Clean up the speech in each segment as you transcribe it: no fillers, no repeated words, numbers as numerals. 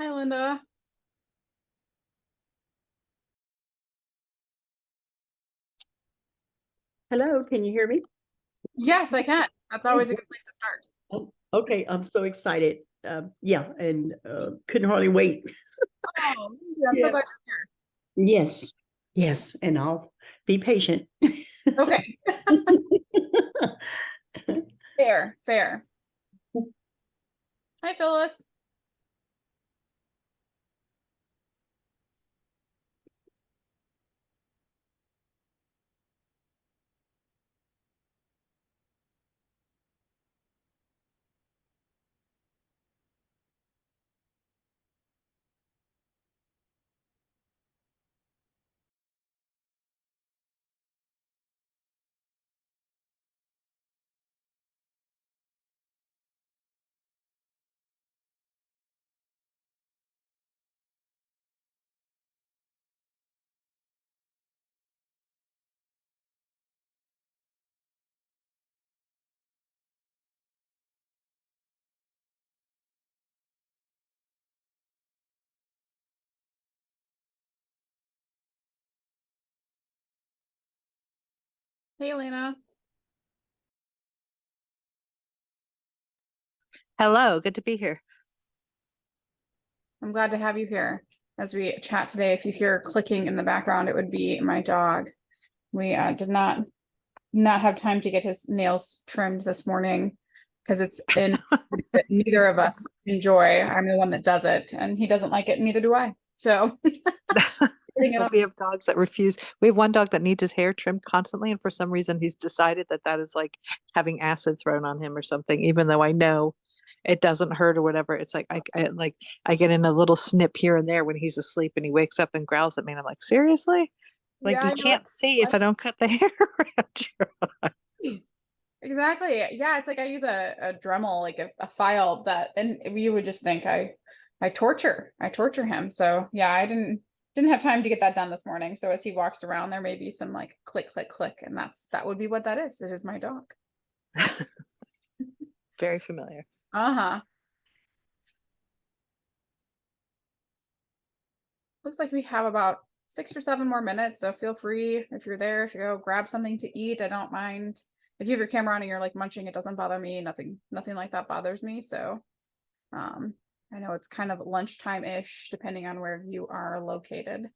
Hi, Linda. Hello, can you hear me? Yes, I can. That's Oh, always a great. good place to start. Oh, okay, I'm so excited. Yeah, and couldn't hardly wait. Oh, thank you. I'm so Yeah. glad you're Yes, yes, and I'll be patient. here. Okay. Fair, fair. Hi, Phyllis. Hey, Lena. Hello, good to be here. I'm glad to have you here as we chat today. If you hear clicking in the background, it would be my dog. We did not have time to get his nails trimmed this morning because it's in that neither of us enjoy. I'm the one that does it, and he doesn't like it, neither do I. So getting it We have dogs that refuse. We have one dog that needs his hair trimmed constantly, and for some reason, he's decided that that is like having acid thrown on him or something. Even though I know it doesn't hurt or whatever, it's like I get in a little snip here and there when he's asleep, and he wakes up and growls at me, and I'm like, seriously? Like yeah, you I know. can't see if I don't cut the hair around your eyes. Exactly. Yeah, it's like I use a Dremel, like a file that, and you would just think I torture him. So yeah, I didn't have time to get that done this morning. So as he walks around, there may be some like click, click, click, and that would be what that is. It is my dog. Very familiar. Uh-huh. Looks like we have about 6 or 7 more minutes. So feel free if you're there to go grab something to eat. I don't mind. If you have your camera on and you're like munching, it doesn't bother me. Nothing like that bothers me. So Um, I know it's kind of lunchtime-ish, depending on where you are located.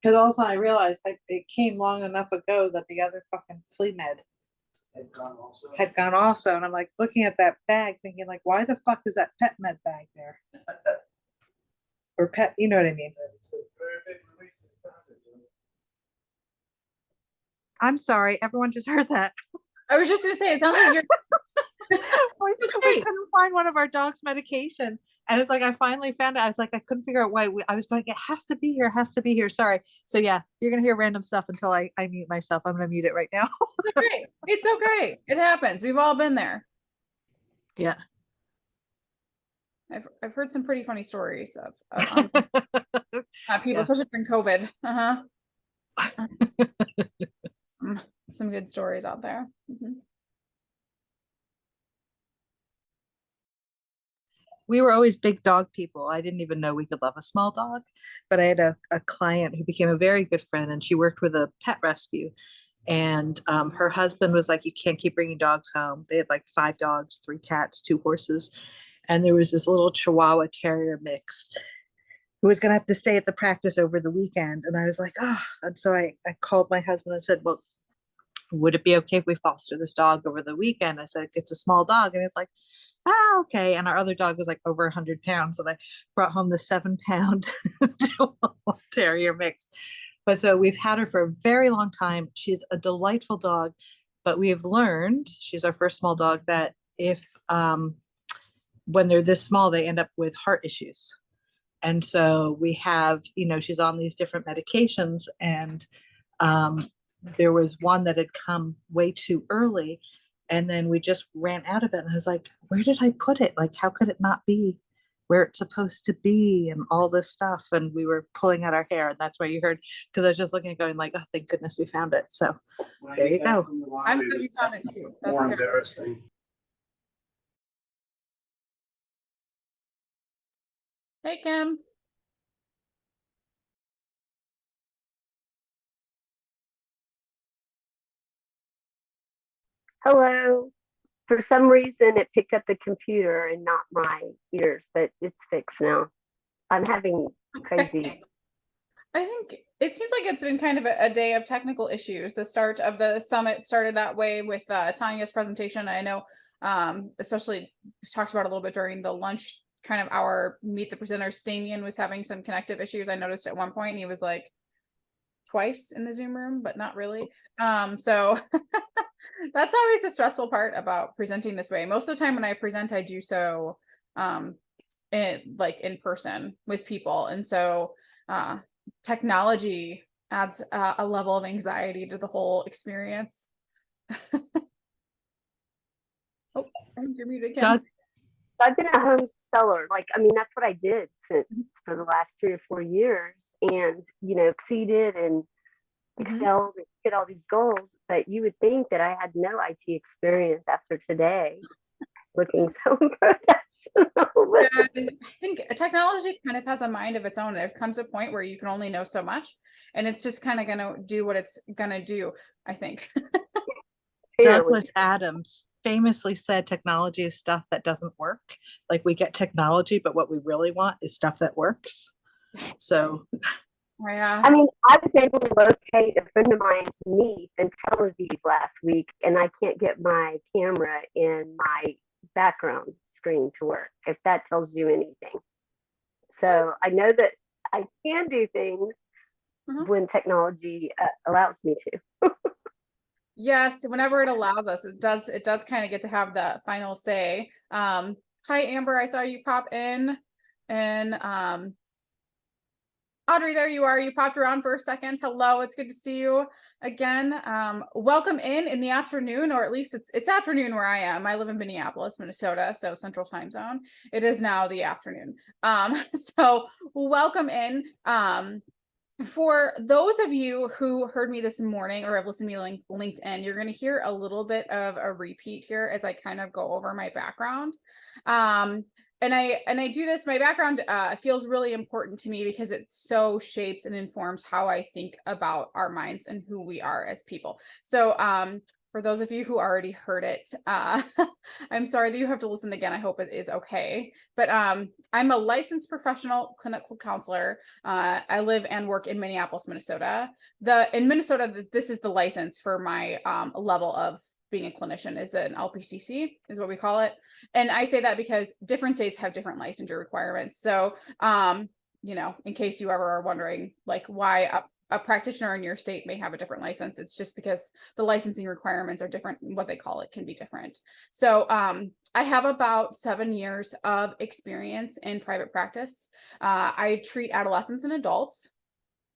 Because all of a sudden I realized it came long enough ago that the other fucking flea med had gone also. And I'm like looking at that bag thinking like, why the fuck is that pet med bag there? Or pet, you know what I mean? I'm sorry, everyone just heard that. I was just gonna say, it sounds like you're we okay. couldn't find one of our dog's medication. And it's like, I finally found it. I was like, I couldn't figure out why. I was like, it has to be here, has to be here. Sorry. So yeah, you're going to hear random stuff until I mute myself. I'm going to mute it right now. It's okay. It's okay. It happens. We've all been there. Yeah. I've heard some pretty funny stories of people, Yeah. especially during COVID. Some good stories out there. We were always big dog people. I didn't even know we could love a small dog, but I had a client who became a very good friend, and she worked with a pet rescue. And her husband was like, you can't keep bringing dogs home. They had like 5 dogs, 3 cats, 2 horses. And there was this little Chihuahua Terrier mix who was going to have to stay at the practice over the weekend. And I was like, oh, and so I called my husband and said, well, would it be okay if we foster this dog over the weekend? I said, it's a small dog. And he's like, ah, okay. And our other dog was like over 100 pounds. And I brought home the 7-pound Chihuahua Terrier mix. But so we've had her for a very long time. She's a delightful dog, but we have learned, she's our first small dog, that if when they're this small, they end up with heart issues. And so we have, she's on these different medications, and there was one that had come way too early, and then we just ran out of it. And I was like, where did I put it? Like, how could it not be where it's supposed to be, and all this stuff? And we were pulling at our hair, and that's why you heard, because I was just looking and going like, oh, thank goodness we found it. So there you go. I'm glad you found it too. That's More good. embarrassing. Hey, Kim. Hello. For some reason, it picked up the computer and not my ears, but it's fixed now. I'm having crazy. I think it seems like it's been kind of a day of technical issues. The start of the summit started that way with Tanya's presentation. I know, especially we talked about a little bit during the lunch kind of hour, meet the presenters. Damien was having some connective issues. I noticed at one point he was like twice in the Zoom room, but not really. So that's always the stressful part about presenting this way. Most of the time when I present, I do so in person with people. And so technology adds a level of anxiety to the whole experience. Oh, I think you're muted, Kim. Doug? I've been a home seller. That's what I did for the last 3 or 4 years, and exceeded and excelled and hit all these goals. But you would think that I had no IT experience after today, looking so professional. I think technology kind of has a mind of its own. There comes a point where you can only know so much, and it's just kind of going to do what it's going to do, I think. Douglas Adams famously said technology is stuff that doesn't work. Like, we get technology, but what we really want is stuff that works. So Yeah. I was able to locate a friend of mine's niece in Tel Aviv last week, and I can't get my camera in my background screen to work, if that tells you anything. So I know that I can do things when technology allows me to. Yes, whenever it allows us, it does kind of get to have the final say. Hi, Amber, I saw you pop in, and Audrey, there you are. You popped around for a second. Hello, it's good to see you again. Welcome in the afternoon, or at least it's afternoon where I am. I live in Minneapolis, Minnesota, so Central Time Zone. It is now the afternoon. So welcome in. For those of you who heard me this morning or have listened to me LinkedIn, you're going to hear a little bit of a repeat here as I kind of go over my background. And I do this, my background feels really important to me because it so shapes and informs how I think about our minds and who we are as people. So For those of you who already heard it, I'm sorry that you have to listen again. I hope it is okay. But I'm a licensed professional clinical counselor. I live and work in Minneapolis, Minnesota. In Minnesota, this is the license for my level of being a clinician, is an LPCC, is what we call it. And I say that because different states have different licensure requirements. So, you know, in case you ever are wondering, like, why a practitioner in your state may have a different license, it's just because the licensing requirements are different. What they call it can be different. So I have about 7 years of experience in private practice. I treat adolescents and adults.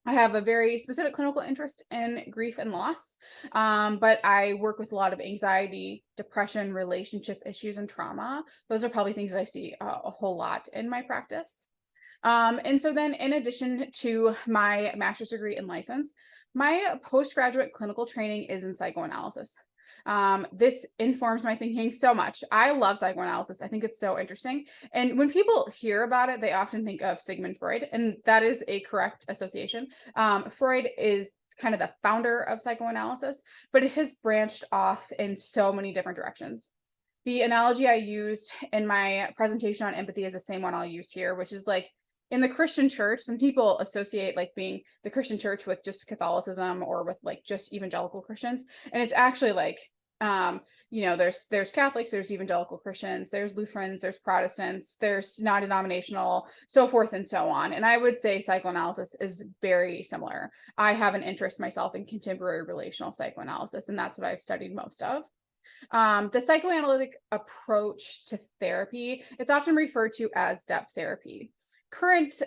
I have a very specific clinical interest in grief and loss, but I work with a lot of anxiety, depression, relationship issues, and trauma. Those are probably things that I see a whole lot in my practice. And so then in addition to my master's degree and license, my postgraduate clinical training is in psychoanalysis. This informs my thinking so much. I love psychoanalysis. I think it's so interesting. And when people hear about it, they often think of Sigmund Freud, and that is a correct association. Freud is kind of the founder of psychoanalysis, but it has branched off in so many different directions. The analogy I used in my presentation on empathy is the same one I'll use here, which is like, in the Christian church, some people associate like being the Christian church with just Catholicism or with like just evangelical Christians. And it's actually like, you know, there's Catholics, there's evangelical Christians, there's Lutherans, there's Protestants, there's non-denominational, so forth and so on. And I would say psychoanalysis is very similar. I have an interest myself in contemporary relational psychoanalysis, and that's what I've studied most of. The psychoanalytic approach to therapy, it's often referred to as depth therapy.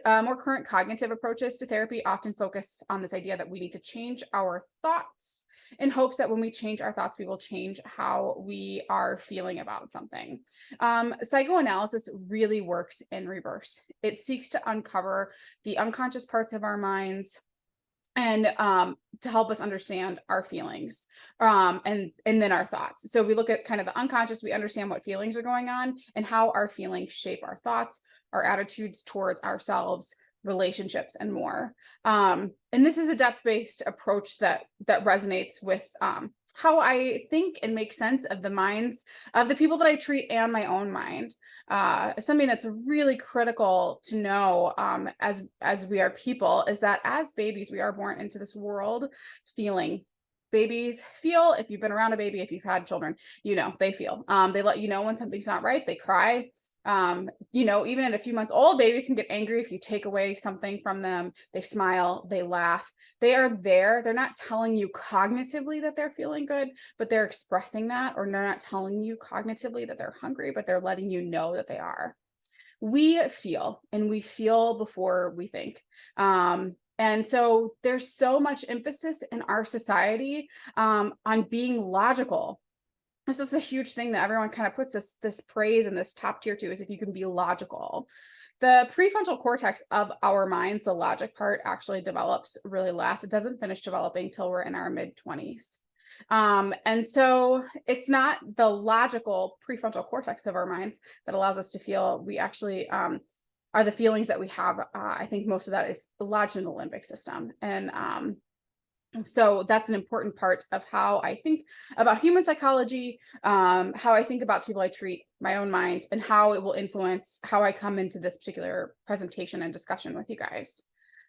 More current cognitive approaches to therapy often focus on this idea that we need to change our thoughts in hopes that when we change our thoughts, we will change how we are feeling about something. Psychoanalysis really works in reverse. It seeks to uncover the unconscious parts of our minds and to help us understand our feelings and then our thoughts. So we look at kind of the unconscious, we understand what feelings are going on and how our feelings shape our thoughts, our attitudes towards ourselves, relationships, and more. And this is a depth-based approach that resonates with how I think and make sense of the minds of the people that I treat and my own mind. Something that's really critical to know as we are people is that as babies, we are born into this world feeling. Babies feel, if you've been around a baby, if you've had children, you know, they feel. They let you know when something's not right, they cry. You know, even at a few months old, babies can get angry if you take away something from them. They smile, they laugh. They are there. They're not telling you cognitively that they're feeling good, but they're expressing that, or they're not telling you cognitively that they're hungry, but they're letting you know that they are. We feel, and we feel before we think. And so there's so much emphasis in our society on being logical. This is a huge thing that everyone kind of puts this praise and this top tier to, is if you can be logical. The prefrontal cortex of our minds, the logic part, actually develops really last. It doesn't finish developing till we're in our mid-20s. And so it's not the logical prefrontal cortex of our minds that allows us to feel. We actually are the feelings that we have. I think most of that is lodged in the limbic system. And so that's an important part of how I think about human psychology, how I think about people I treat, my own mind, and how it will influence how I come into this particular presentation and discussion with you guys.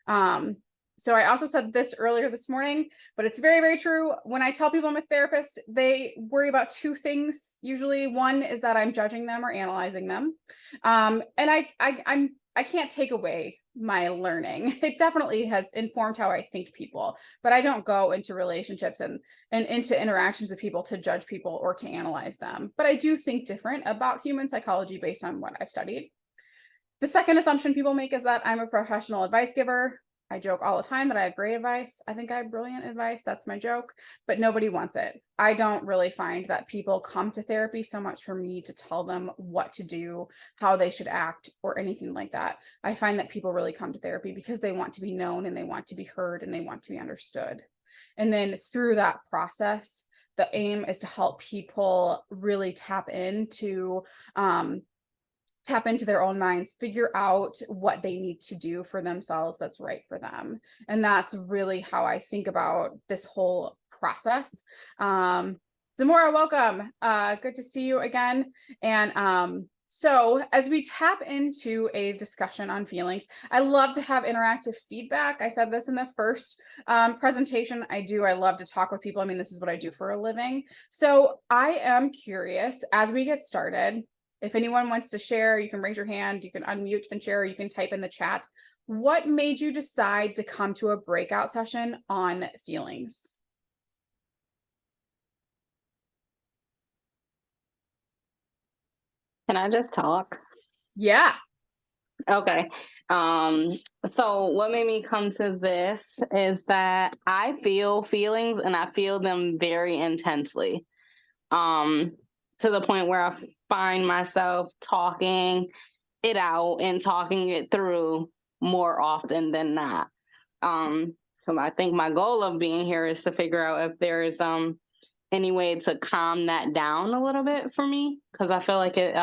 So I also said this earlier this morning, but it's very, very true. When I tell people I'm a therapist, they worry about two things. Usually one is that I'm judging them or analyzing them. And I can't take away my learning. It definitely has informed how I think people, but I don't go into relationships and into interactions with people to judge people or to analyze them. But I do think different about human psychology based on what I've studied. The second assumption people make is that I'm a professional advice giver. I joke all the time that I have great advice. I think I have brilliant advice. That's my joke, but nobody wants it. I don't really find that people come to therapy so much for me to tell them what to do, how they should act, or anything like that. I find that people really come to therapy because they want to be known and they want to be heard and they want to be understood. And then through that process, the aim is to help people really tap into their own minds, figure out what they need to do for themselves that's right for them. And that's really how I think about this whole process. Zamora, welcome. Good to see you again. And so as we tap into a discussion on feelings, I love to have interactive feedback. I said this in the first presentation. I love to talk with people. I mean, this is what I do for a living. So I am curious, as we get started, if anyone wants to share, you can raise your hand, you can unmute and share, you can type in the chat. What made you decide to come to a breakout session on feelings? Can I just talk? Yeah. Okay. So what made me come to this is that I feel feelings and I feel them very intensely. To the point where I find myself talking it out and talking it through more often than not. So I think my goal of being here is to figure out if there is any way to calm that down a little bit for me, because I feel like it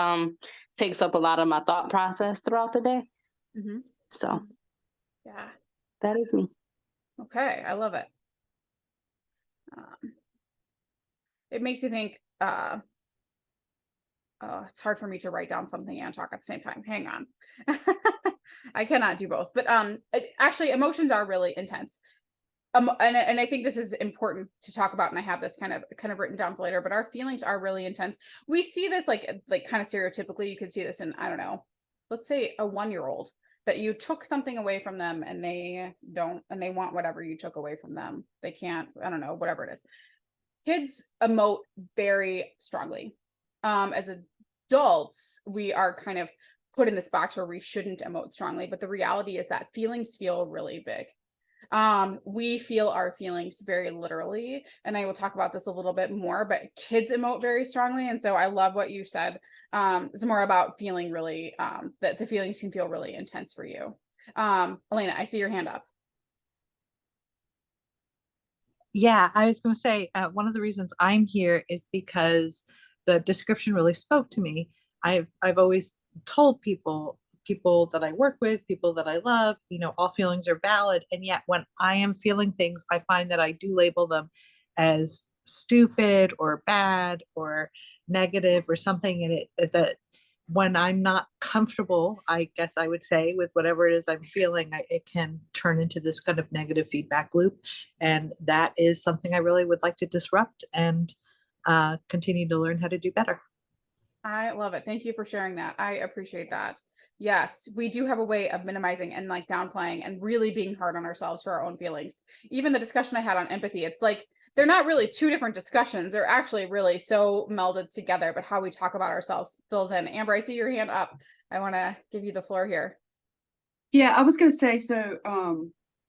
takes up a lot of my thought process throughout the day. Mm-hmm. So Yeah. that is me. Okay. I love it. It makes you think, it's hard for me to write down something and talk at the same time. Hang on. I cannot do both, but actually emotions are really intense. And I think this is important to talk about, and I have this kind of written down for later, but our feelings are really intense. We see this like kind of stereotypically. You can see this in, I don't know, let's say a 1-year-old, that you took something away from them and they want whatever you took away from them. They can't, I don't know, whatever it is. Kids emote very strongly. As adults, we are kind of put in this box where we shouldn't emote strongly, but the reality is that feelings feel really big. We feel our feelings very literally, and I will talk about this a little bit more, but kids emote very strongly. And so I love what you said, Zamora, about feeling really, that the feelings can feel really intense for you. Elena, I see your hand up. Yeah, I was going to say one of the reasons I'm here is because the description really spoke to me. I've always told people that I work with, people that I love, all feelings are valid. And yet when I am feeling things, I find that I do label them as stupid or bad or negative or something in it that when I'm not comfortable, I guess I would say, with whatever it is I'm feeling, it can turn into this kind of negative feedback loop. And that is something I really would like to disrupt and continue to learn how to do better. I love it. Thank you for sharing that. I appreciate that. Yes, we do have a way of minimizing and like downplaying and really being hard on ourselves for our own feelings. Even the discussion I had on empathy, it's like they're not really two different discussions. They're actually really so melded together, but how we talk about ourselves fills in. Amber, I see your hand up. I want to give you the floor here. Yeah, I was going to say, so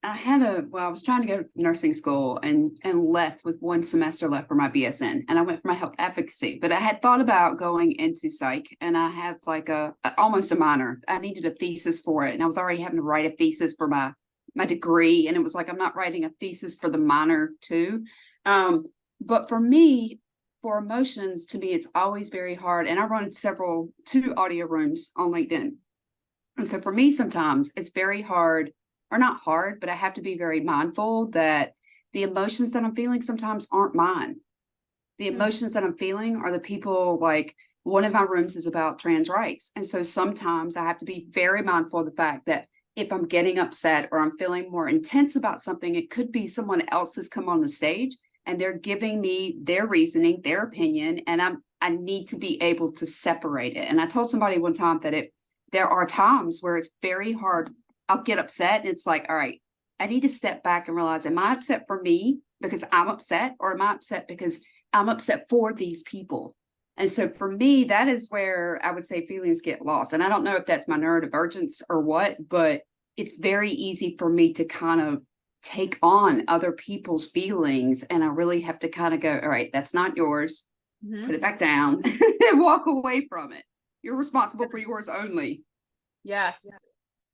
I was trying to go to nursing school and left with 1 semester left for my BSN, and I went for my health advocacy, but I had thought about going into psych, and I had like almost a minor. I needed a thesis for it, and I was already having to write a thesis for my degree, and it was like, I'm not writing a thesis for the minor too. But for me, for emotions, to me, it's always very hard. And I run 2 audio rooms on LinkedIn. And so for me, sometimes it's very hard, or not hard, but I have to be very mindful that the emotions that I'm feeling sometimes aren't mine. The emotions that I'm feeling are the people, like one of my rooms is about trans rights. And so sometimes I have to be very mindful of the fact that if I'm getting upset or I'm feeling more intense about something, it could be someone else has come on the stage and they're giving me their reasoning, their opinion, and I need to be able to separate it. And I told somebody one time that there are times where it's very hard. I'll get upset. And it's like, all right, I need to step back and realize, am I upset for me because I'm upset, or am I upset because I'm upset for these people? And so for me, that is where I would say feelings get lost. And I don't know if that's my neurodivergence or what, but it's very easy for me to kind of take on other people's feelings. And I really have to kind of go, all right, that's not yours. Put it back down and walk away from it. You're responsible for yours only. Yes.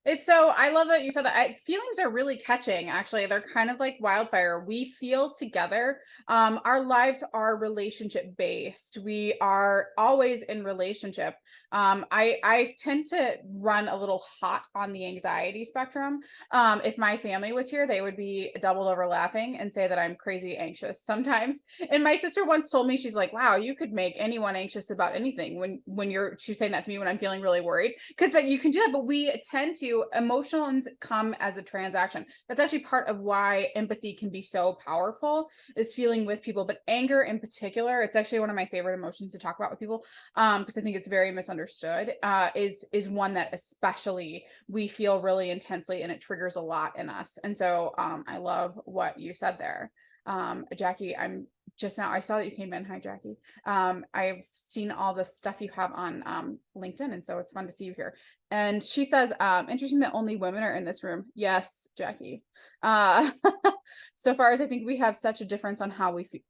It's so, I love that you said that. Feelings are really catching, actually. They're kind of like wildfire. We feel together. Our lives are relationship based. We are always in relationship. I tend to run a little hot on the anxiety spectrum. If my family was here, they would be doubled over laughing and say that I'm crazy anxious sometimes. And my sister once told me, she's like, wow, you could make anyone anxious about anything she's saying that to me when I'm feeling really worried, because that you can do that. But we tend to, emotions come as a transaction. That's actually part of why empathy can be so powerful, is feeling with people. But anger in particular, it's actually one of my favorite emotions to talk about with people, because I think it's very misunderstood, is one that especially we feel really intensely, and it triggers a lot in us. And so I love what you said there. Jackie, I saw that you came in. Hi, Jackie. I've seen all the stuff you have on LinkedIn, and so it's fun to see you here. And she says, interesting that only women are in this room. Yes, Jackie. So far as I think we have such a difference on how we feel,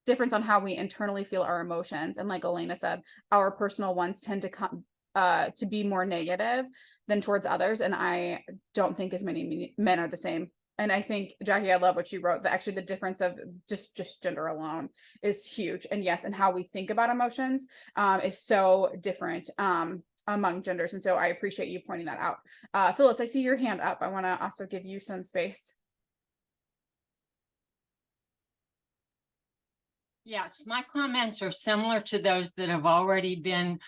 difference on how we internally feel our emotions. And like Elena said, our personal ones tend to come to be more negative than towards others. And I don't think as many men are the same. And I think, Jackie, I love what you wrote, that actually the difference of just gender alone is huge. And yes, and how we think about emotions is so different among genders. And so I appreciate you pointing that out. Phyllis, I see your hand up. I want to also give you some space. Yes, my comments are similar to those that have already been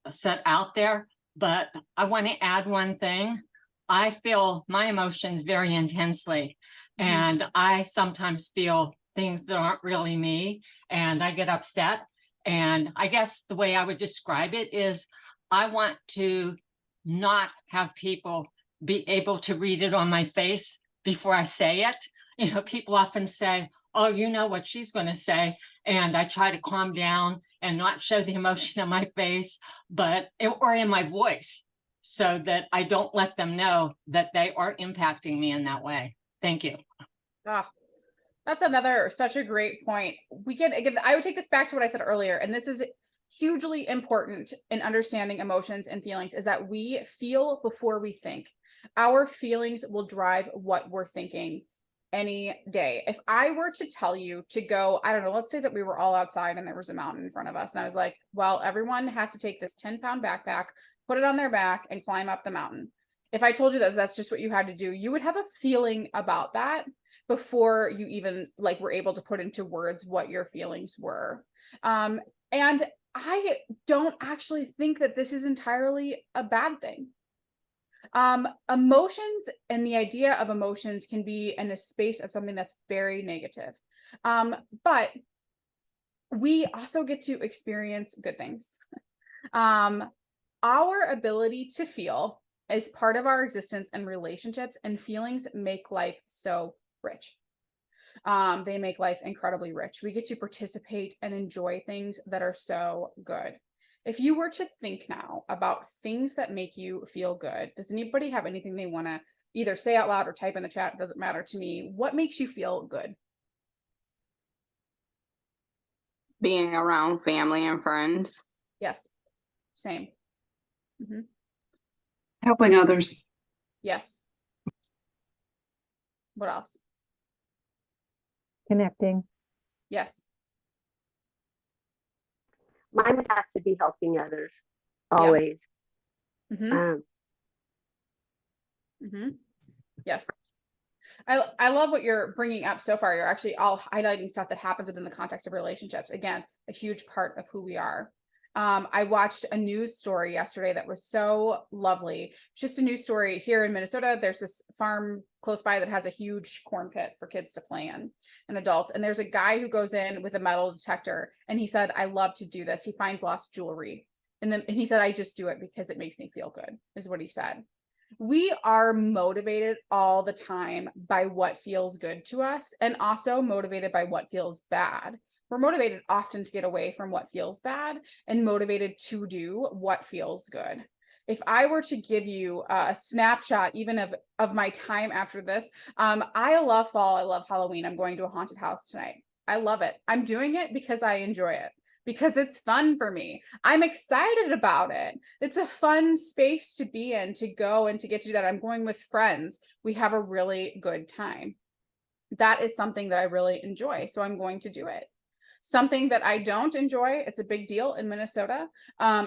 set out there, but I want to add one thing. I feel my emotions very intensely, and I sometimes feel things that aren't really me, and I get upset. And I guess the way I would describe it is I want to not have people be able to read it on my face before I say it. You know, people often say, oh, you know what she's going to say. And I try to calm down and not show the emotion on my face, or in my voice, so that I don't let them know that they are impacting me in that way. Thank you. That's such a great point. Again, I would take this back to what I said earlier, and this is hugely important in understanding emotions and feelings, is that we feel before we think. Our feelings will drive what we're thinking any day. If I were to tell you to go, I don't know, let's say that we were all outside and there was a mountain in front of us, and I was like, well, everyone has to take this 10-pound backpack, put it on their back, and climb up the mountain. If I told you that that's just what you had to do, you would have a feeling about that before you even were able to put into words what your feelings were. And I don't actually think that this is entirely a bad thing. Emotions and the idea of emotions can be in a space of something that's very negative. But we also get to experience good things. Our ability to feel is part of our existence and relationships, and feelings make life so rich. They make life incredibly rich. We get to participate and enjoy things that are so good. If you were to think now about things that make you feel good, does anybody have anything they want to either say out loud or type in the chat? It doesn't matter to me. What makes you feel good? Being around family and friends. Yes. Same. Helping others. Yes. What else? Connecting. Yes. Mine would have to be helping others always. Yes. I love what you're bringing up so far. You're actually all highlighting stuff that happens within the context of relationships. Again, a huge part of who we are. I watched a news story yesterday that was so lovely. It's just a news story here in Minnesota. There's this farm close by that has a huge corn pit for kids to play in and adults. And there's a guy who goes in with a metal detector, and he said, I love to do this. He finds lost jewelry. And he said, I just do it because it makes me feel good, is what he said. We are motivated all the time by what feels good to us, and also motivated by what feels bad. We're motivated often to get away from what feels bad and motivated to do what feels good. If I were to give you a snapshot even of my time after this, I love fall. I love Halloween. I'm going to a haunted house tonight. I love it. I'm doing it because I enjoy it. because it's fun for me. I'm excited about it. It's a fun space to be in, to go and to get to do that. I'm going with friends. We have a really good time. That is something that I really enjoy. So I'm going to do it. Something that I don't enjoy, it's a big deal in Minnesota,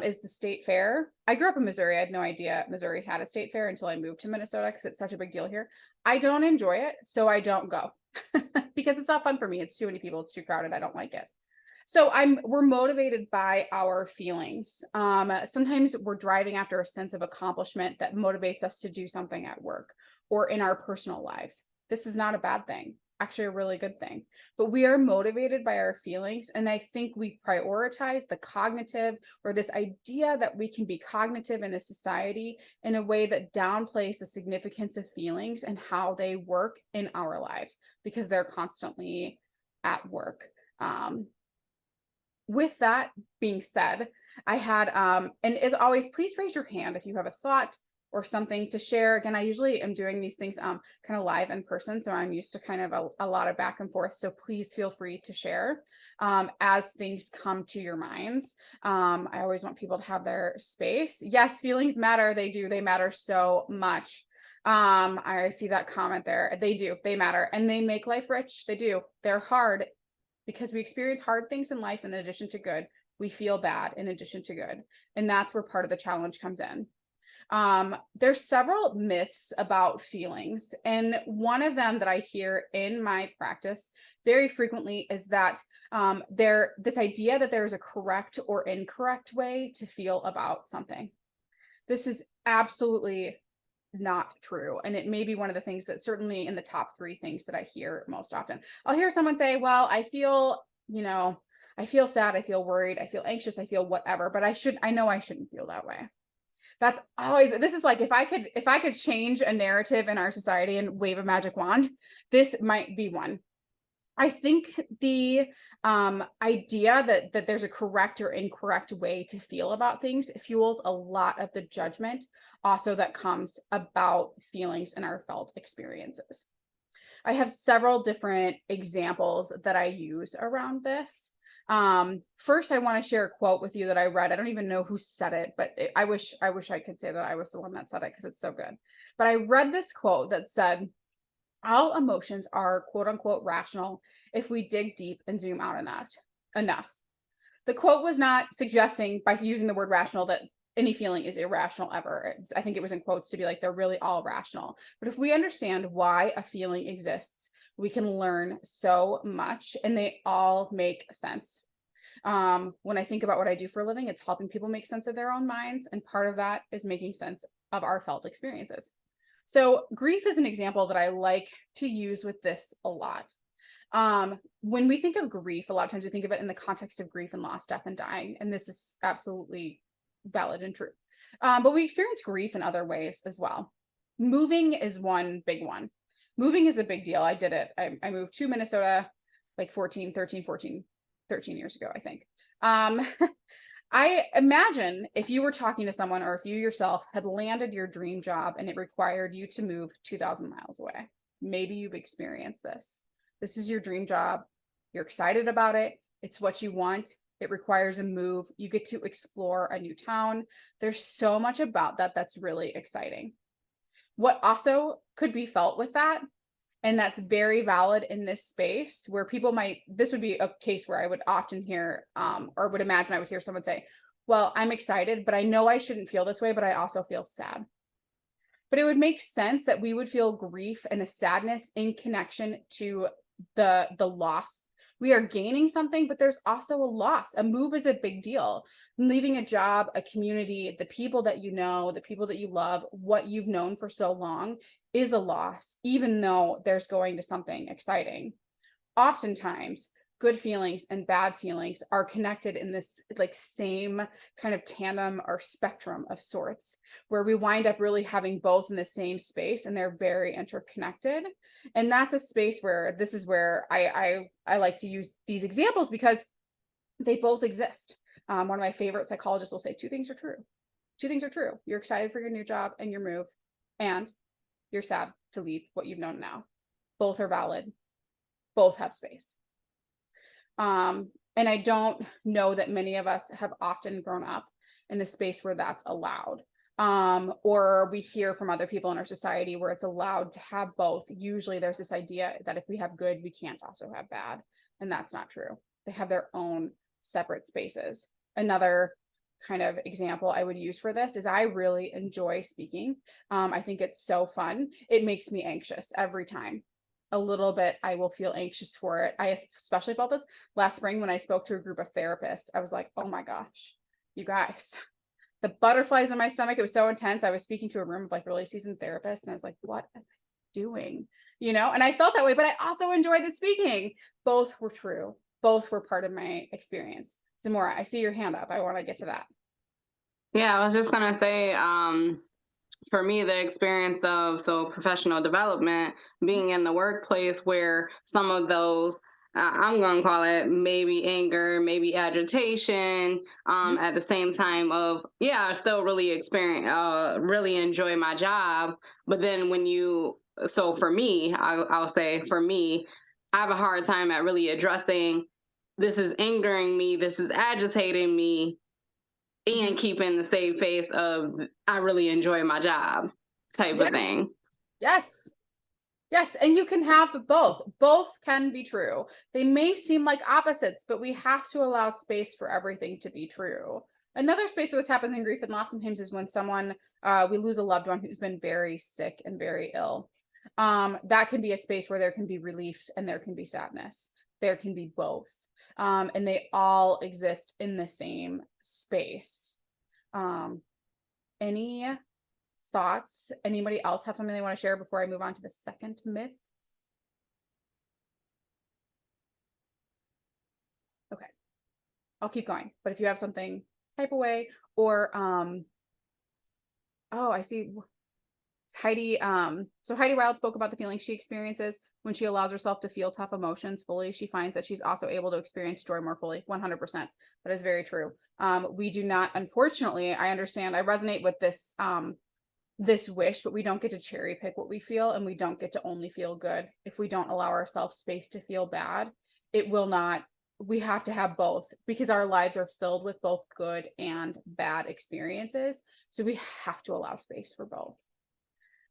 is the state fair. I grew up in Missouri. I had no idea Missouri had a state fair until I moved to Minnesota because it's such a big deal here. I don't enjoy it, so I don't go because it's not fun for me. It's too many people. It's too crowded. I don't like it. So we're motivated by our feelings. Sometimes we're driving after a sense of accomplishment that motivates us to do something at work or in our personal lives. This is not a bad thing, actually a really good thing, but we are motivated by our feelings. And I think we prioritize the cognitive, or this idea that we can be cognitive in this society, in a way that downplays the significance of feelings and how they work in our lives, because they're constantly at work. With that being said, I had, and as always, please raise your hand if you have a thought or something to share. Again, I usually am doing these things kind of live in person, so I'm used to kind of a lot of back and forth. So please feel free to share as things come to your minds. I always want people to have their space. Yes, feelings matter. They do. They matter so much. I see that comment there. They do. They matter, and they make life rich. They do. They're hard because we experience hard things in life. In addition to good, we feel bad in addition to good, and that's where part of the challenge comes in. There's several myths about feelings, and one of them that I hear in my practice very frequently is that this idea that there's a correct or incorrect way to feel about something. This is absolutely not true, and it may be one of the things that certainly in the top 3 things that I hear most often. I'll hear someone say, well, I feel, I feel sad, I feel worried, I feel anxious, I feel whatever, but I know I shouldn't feel that way. That's always, this is like, if I could change a narrative in our society and wave a magic wand, this might be one. I think the idea that there's a correct or incorrect way to feel about things fuels a lot of the judgment also that comes about feelings and our felt experiences. I have several different examples that I use around this. First, I want to share a quote with you that I read. I don't even know who said it, but I wish I could say that I was the one that said it because it's so good. But I read this quote that said, all emotions are quote unquote rational if we dig deep and zoom out enough. The quote was not suggesting by using the word rational that any feeling is irrational ever. I think it was in quotes to be like, they're really all rational. But if we understand why a feeling exists, we can learn so much, and they all make sense. When I think about what I do for a living, it's helping people make sense of their own minds. And part of that is making sense of our felt experiences. So grief is an example that I like to use with this a lot. When we think of grief, a lot of times we think of it in the context of grief and loss, death, and dying. And this is absolutely valid and true. But we experience grief in other ways as well. Moving is one big one. Moving is a big deal. I did it. I moved to Minnesota like 13 years ago, I think. I imagine if you were talking to someone, or if you yourself had landed your dream job and it required you to move 2,000 miles away, maybe you've experienced this. This is your dream job. You're excited about it. It's what you want. It requires a move. You get to explore a new town. There's so much about that that's really exciting. What also could be felt with that, and that's very valid in this space where people this would be a case where I would often hear, or would imagine I would hear someone say, well, I'm excited, but I know I shouldn't feel this way, but I also feel sad. But it would make sense that we would feel grief and a sadness in connection to the loss. We are gaining something, but there's also a loss. A move is a big deal. Leaving a job, a community, the people that you know, the people that you love, what you've known for so long is a loss, even though there's going to something exciting. Oftentimes, good feelings and bad feelings are connected in this like same kind of tandem or spectrum of sorts, where we wind up really having both in the same space, and they're very interconnected. And that's a space where this is where I like to use these examples because they both exist. One of my favorite psychologists will say 2 things are true. 2 things are true. You're excited for your new job and your move, and you're sad to leave what you've known now. Both are valid. Both have space. And I don't know that many of us have often grown up in a space where that's allowed. Or we hear from other people in our society where it's allowed to have both. Usually there's this idea that if we have good, we can't also have bad. And that's not true. They have their own separate spaces. Another kind of example I would use for this is I really enjoy speaking. I think it's so fun. It makes me anxious every time. A little bit, I will feel anxious for it. I especially felt this last spring when I spoke to a group of therapists. I was like, oh my gosh, you guys, the butterflies in my stomach, it was so intense. I was speaking to a room of like really seasoned therapists and I was like, what am I doing? You know, and I felt that way, but I also enjoyed the speaking. Both were true. Both were part of my experience. Zamora, I see your hand up. I want to get to that. Yeah, I was just gonna say, for me, the experience of professional development, being in the workplace where some of those, I'm gonna call it maybe anger, maybe agitation, at the same time of, yeah, I still really really enjoy my job. But then when so for me, I'll say for me, I have a hard time at really addressing, this is angering me, this is agitating me, and keeping the same face of, I really enjoy my job type of thing. Yes. Yes. And you can have both. Both can be true. They may seem like opposites, but we have to allow space for everything to be true. Another space where this happens in grief and loss sometimes is when someone, we lose a loved one who's been very sick and very ill. That can be a space where there can be relief and there can be sadness. There can be both. And they all exist in the same space. Any thoughts? Anybody else have something they want to share before I move on to the second myth? Okay, I'll keep going. But if you have something, type away. Or oh, I see Heidi. So Heidi Wild spoke about the feelings she experiences when she allows herself to feel tough emotions fully. She finds that she's also able to experience joy more fully. 100%. That is very true. We do not, unfortunately, I understand, I resonate with this this wish, but we don't get to cherry pick what we feel, and we don't get to only feel good. If we don't allow ourselves space to feel bad, it will not. We have to have both, because our lives are filled with both good and bad experiences. So we have to allow space for both.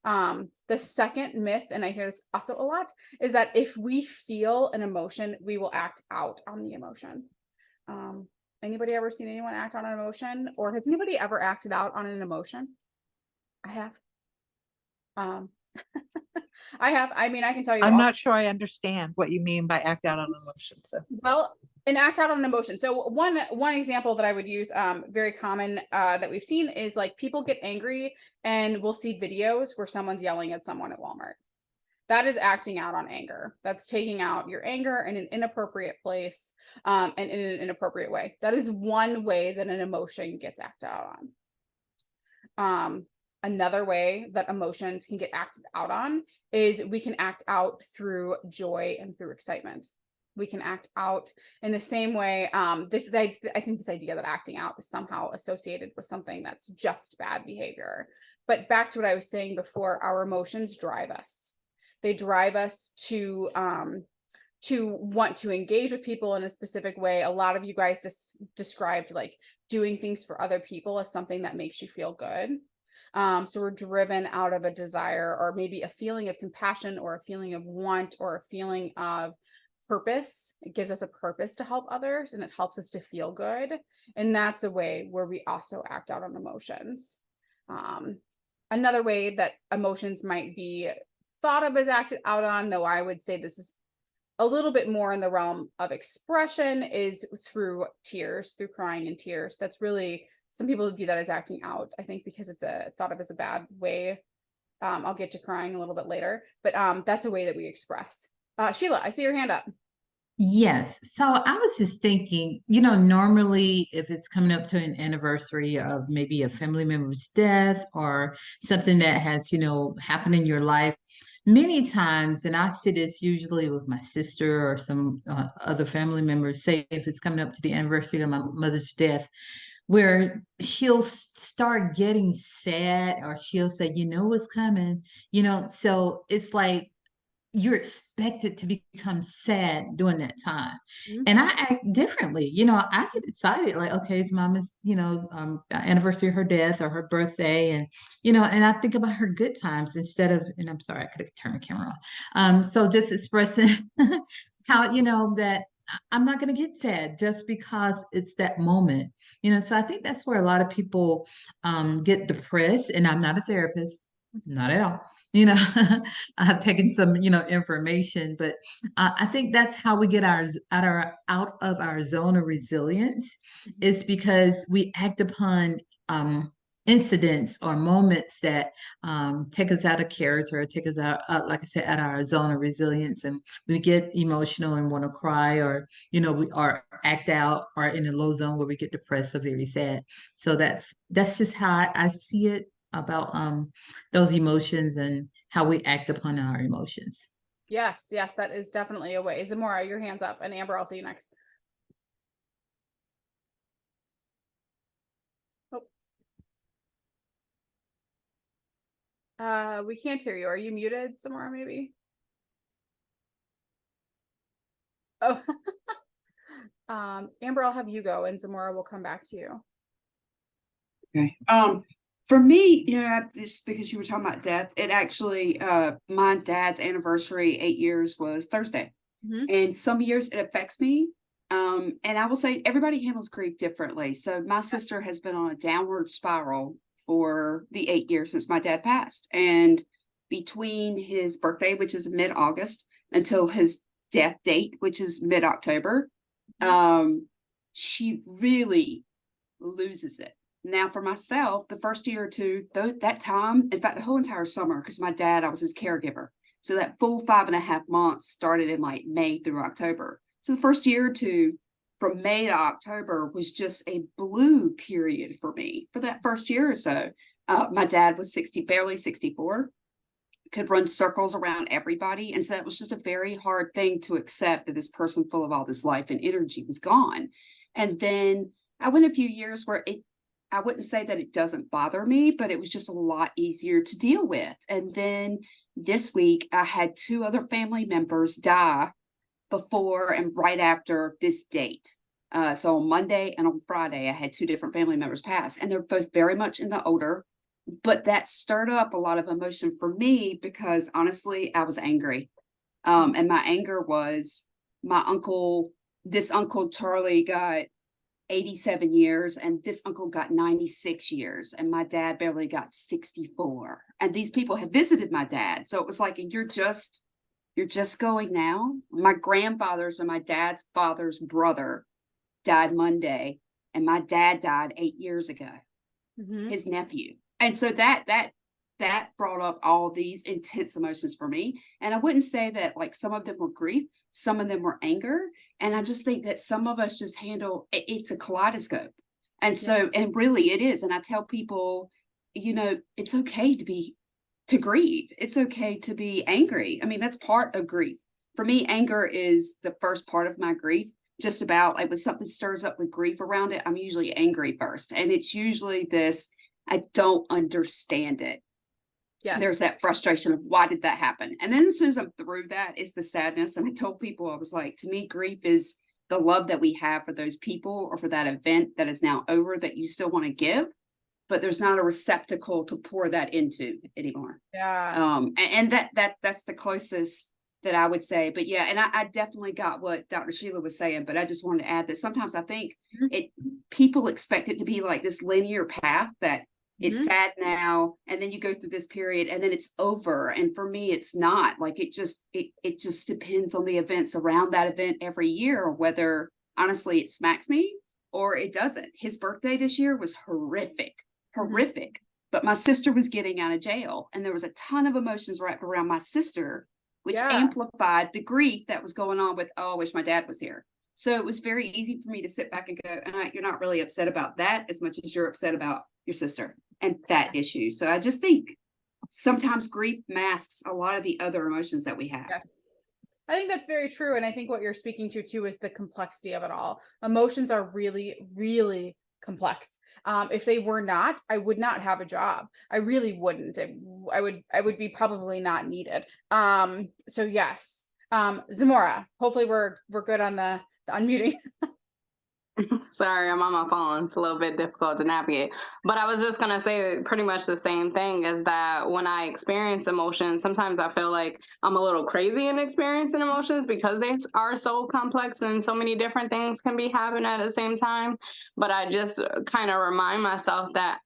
The second myth, and I hear this also a lot, is that if we feel an emotion, we will act out on the emotion. Anybody ever seen anyone act on an emotion, or has anybody ever acted out on an emotion? I have. I have. I mean, I can tell you. I'm not sure I understand what you mean by act out on emotion. So, well, an act out on an emotion. So one example that I would use, very common, that we've seen is like people get angry and we'll see videos where someone's yelling at someone at Walmart. That is acting out on anger. That's taking out your anger in an inappropriate place, and in an inappropriate way. That is one way that an emotion gets acted out on. Another way that emotions can get acted out on is we can act out through joy and through excitement. We can act out in the same way. I think this idea that acting out is somehow associated with something that's just bad behavior. But back to what I was saying before, our emotions drive us. They drive us to want to engage with people in a specific way. A lot of you guys described like doing things for other people as something that makes you feel good. So we're driven out of a desire, or maybe a feeling of compassion, or a feeling of want, or a feeling of purpose. It gives us a purpose to help others, and it helps us to feel good. And that's a way where we also act out on emotions. Another way that emotions might be thought of as acted out on, though I would say this is a little bit more in the realm of expression, is through tears, through crying and tears. That's really, some people view that as acting out, I think, because it's thought of as a bad way. I'll get to crying a little bit later, but that's a way that we express. Sheila, I see your hand up. Yes. So I was just thinking, normally if it's coming up to an anniversary of maybe a family member's death or something that has, happened in your life, many times, and I see this usually with my sister or some other family members, say if it's coming up to the anniversary of my mother's death, where she'll start getting sad, or she'll say, what's coming, so it's like you're expected to become sad during that time. Mhm. And I act differently. You know, I get excited, like, okay, it's mama's, anniversary of her death or her birthday. And, and I think about her good times instead of, and I'm sorry, I could have turned the camera on. So just expressing how, that I'm not going to get sad just because it's that moment. So I think that's where a lot of people get depressed. And I'm not a therapist, not at all. I've taken some, information, but I think that's how we get out of our zone of resilience. Is because we act upon incidents or moments that take us out of character, or take us like I said, out of our zone of resilience, and we get emotional and want to cry, or we are act out, or in a low zone where we get depressed or very sad. So that's just how I see it about those emotions and how we act upon our emotions. Yes, that is definitely a way. Zamora, your hand's up, and Amber, I'll see you next. We can't hear you. Are you muted, Zamora, maybe? Oh, Amber, I'll have you go, and Zamora will come back to you. Okay. For me, just because you were talking about death, it actually, my dad's anniversary, 8 years, was Thursday. Mhm. And some years it affects me. And I will say everybody handles grief differently. So my sister has been on a downward spiral for the 8 years since my dad passed. And between his birthday, which is mid-August, until his death date, which is mid-October, she really loses it. Now, for myself, the first year or two, that time, in fact, the whole entire summer, because my dad, I was his caregiver. So that full 5.5 months started in like May through October. So the first year or two, from May to October, was just a blue period for me for that first year or so. My dad was barely 64, could run circles around everybody. And so it was just a very hard thing to accept that this person full of all this life and energy was gone. And then I went a few years where I wouldn't say that it doesn't bother me, but it was just a lot easier to deal with. And then this week, I had 2 other family members die before and right after this date. So on Monday and on Friday, I had 2 different family members pass, and they're both very much in the older. But that stirred up a lot of emotion for me because honestly, I was angry. And my anger was this uncle Charlie got 87 years, and this uncle got 96 years, and my dad barely got 64. And these people have visited my dad. So it was like, you're just going now. My grandfather's and my dad's father's brother died Monday, and my dad died 8 years ago, his nephew. And so that brought up all these intense emotions for me. And I wouldn't say that like some of them were grief, some of them were anger. And I just think that some of us just handle it's a kaleidoscope. And so, and really it is. And I tell people, it's okay to grieve. It's okay to be angry. I mean, that's part of grief. For me, anger is the first part of my grief. Just about like when something stirs up with grief around it, I'm usually angry first. And it's usually this, I don't understand it. Yes. There's that frustration of why did that happen? And then as soon as I'm through that, it's the sadness. And I told people, I was like, to me, grief is the love that we have for those people or for that event that is now over that you still want to give, but there's not a receptacle to pour that into anymore. Yeah. And that's the closest that I would say. But yeah, and I definitely got what Dr. Sheila was saying, but I just wanted to add that sometimes I think people expect it to be like this linear path that it's sad now, and then you go through this period and then it's over. And for me, it's not. Like it just depends on the events around that event every year, whether honestly it smacks me or it doesn't. His birthday this year was horrific. But my sister was getting out of jail, and there was a ton of emotions wrapped around my sister, which amplified the grief that was going on with, oh, I wish my dad was here. So it was very easy for me to sit back and go, you're not really upset about that as much as you're upset about your sister and that issue. So I just think sometimes grief masks a lot of the other emotions that we have. Yes. I think that's very true. And I think what you're speaking to too is the complexity of it all. Emotions are really, really complex. If they were not, I would not have a job. I really wouldn't. I would be probably not needed. So yes. Zamora, hopefully we're good on the unmuting. Sorry, I'm on my phone. It's a little bit difficult to navigate. But I was just going to say pretty much the same thing, is that when I experience emotions, sometimes I feel like I'm a little crazy in experiencing emotions because they are so complex and so many different things can be happening at the same time. But I just kind of remind myself that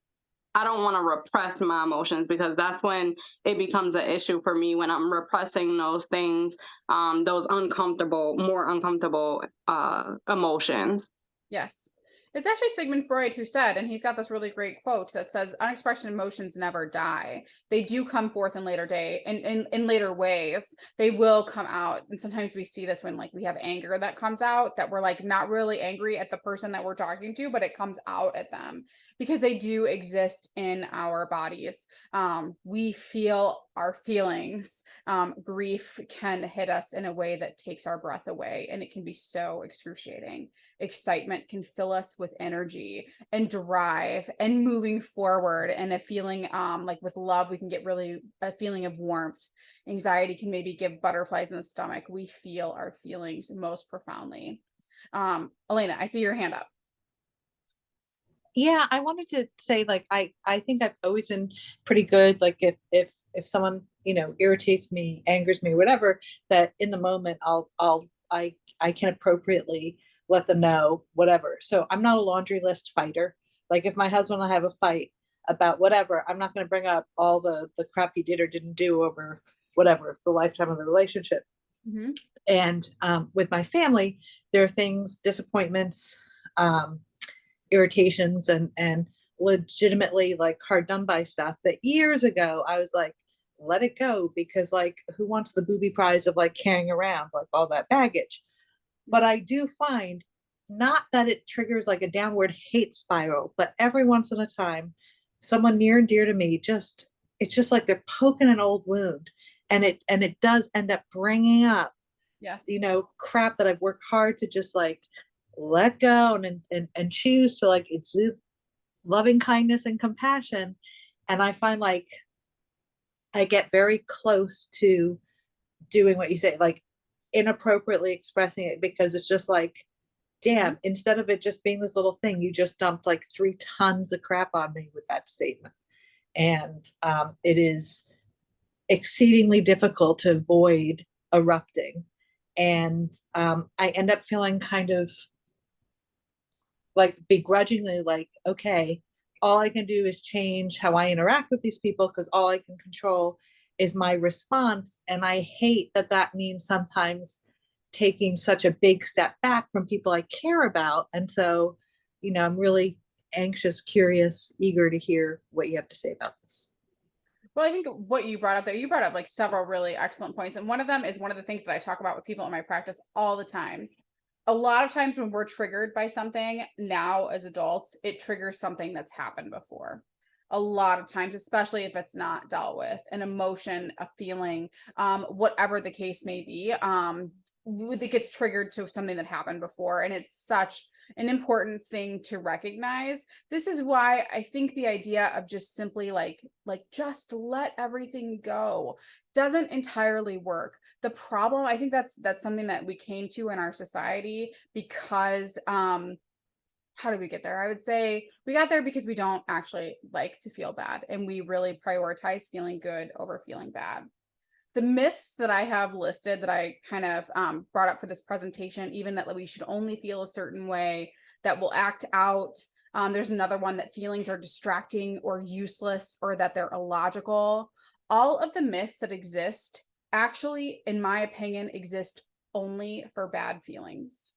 I don't want to repress my emotions, because that's when it becomes an issue for me, when I'm repressing those things, those more uncomfortable emotions. Yes. It's actually Sigmund Freud who said, and he's got this really great quote that says, unexpressed emotions never die. They do come forth in later day, in later ways. They will come out. And sometimes we see this when like we have anger that comes out, that we're like not really angry at the person that we're talking to, but it comes out at them because they do exist in our bodies. We feel our feelings. Grief can hit us in a way that takes our breath away, and it can be so excruciating. Excitement can fill us with energy and drive and moving forward, and a feeling like with love we can get really a feeling of warmth. Anxiety can maybe give butterflies in the stomach. We feel our feelings most profoundly. Elena, I see your hand up. Yeah, I wanted to say, like, I think I've always been pretty good. Like if someone, irritates me, angers me, whatever, that in the moment I can appropriately let them know, whatever. So I'm not a laundry list fighter. Like if my husband and I have a fight about whatever, I'm not going to bring up all the crap he did or didn't do over whatever the lifetime of the relationship. Mm-hmm. And with my family, there are things, disappointments, irritations, and legitimately like hard done by stuff that years ago I was like, let it go, because like who wants the booby prize of like carrying around like all that baggage. But I do find, not that it triggers like a downward hate spiral, but every once in a time someone near and dear to me, it's just like they're poking an old wound, and it does end up bringing up, Yes. crap that I've worked hard to just like let go and choose to like exude loving kindness and compassion. And I find like I get very close to doing what you say, like inappropriately expressing it, because it's just like, damn, instead of it just being this little thing, you just dumped like 3 tons of crap on me with that statement. And it is exceedingly difficult to avoid erupting. And I end up feeling kind of like begrudgingly like, okay, all I can do is change how I interact with these people, because all I can control is my response. And I hate that means sometimes taking such a big step back from people I care about. And so, I'm really anxious, curious, eager to hear what you have to say about this. Well, I think what you brought up there, you brought up like several really excellent points. And one of them is one of the things that I talk about with people in my practice all the time. A lot of times when we're triggered by something now as adults, it triggers something that's happened before. A lot of times, especially if it's not dealt with, an emotion, a feeling, whatever the case may be, it gets triggered to something that happened before. And it's such an important thing to recognize. This is why I think the idea of just simply like just let everything go doesn't entirely work. The problem, I think that's something that we came to in our society because how did we get there? I would say we got there because we don't actually like to feel bad, and we really prioritize feeling good over feeling bad. The myths that I have listed that I kind of brought up for this presentation, even that we should only feel a certain way, that will act out. There's another one that feelings are distracting or useless, or that they're illogical. All of the myths that exist actually, in my opinion, exist only for bad feelings.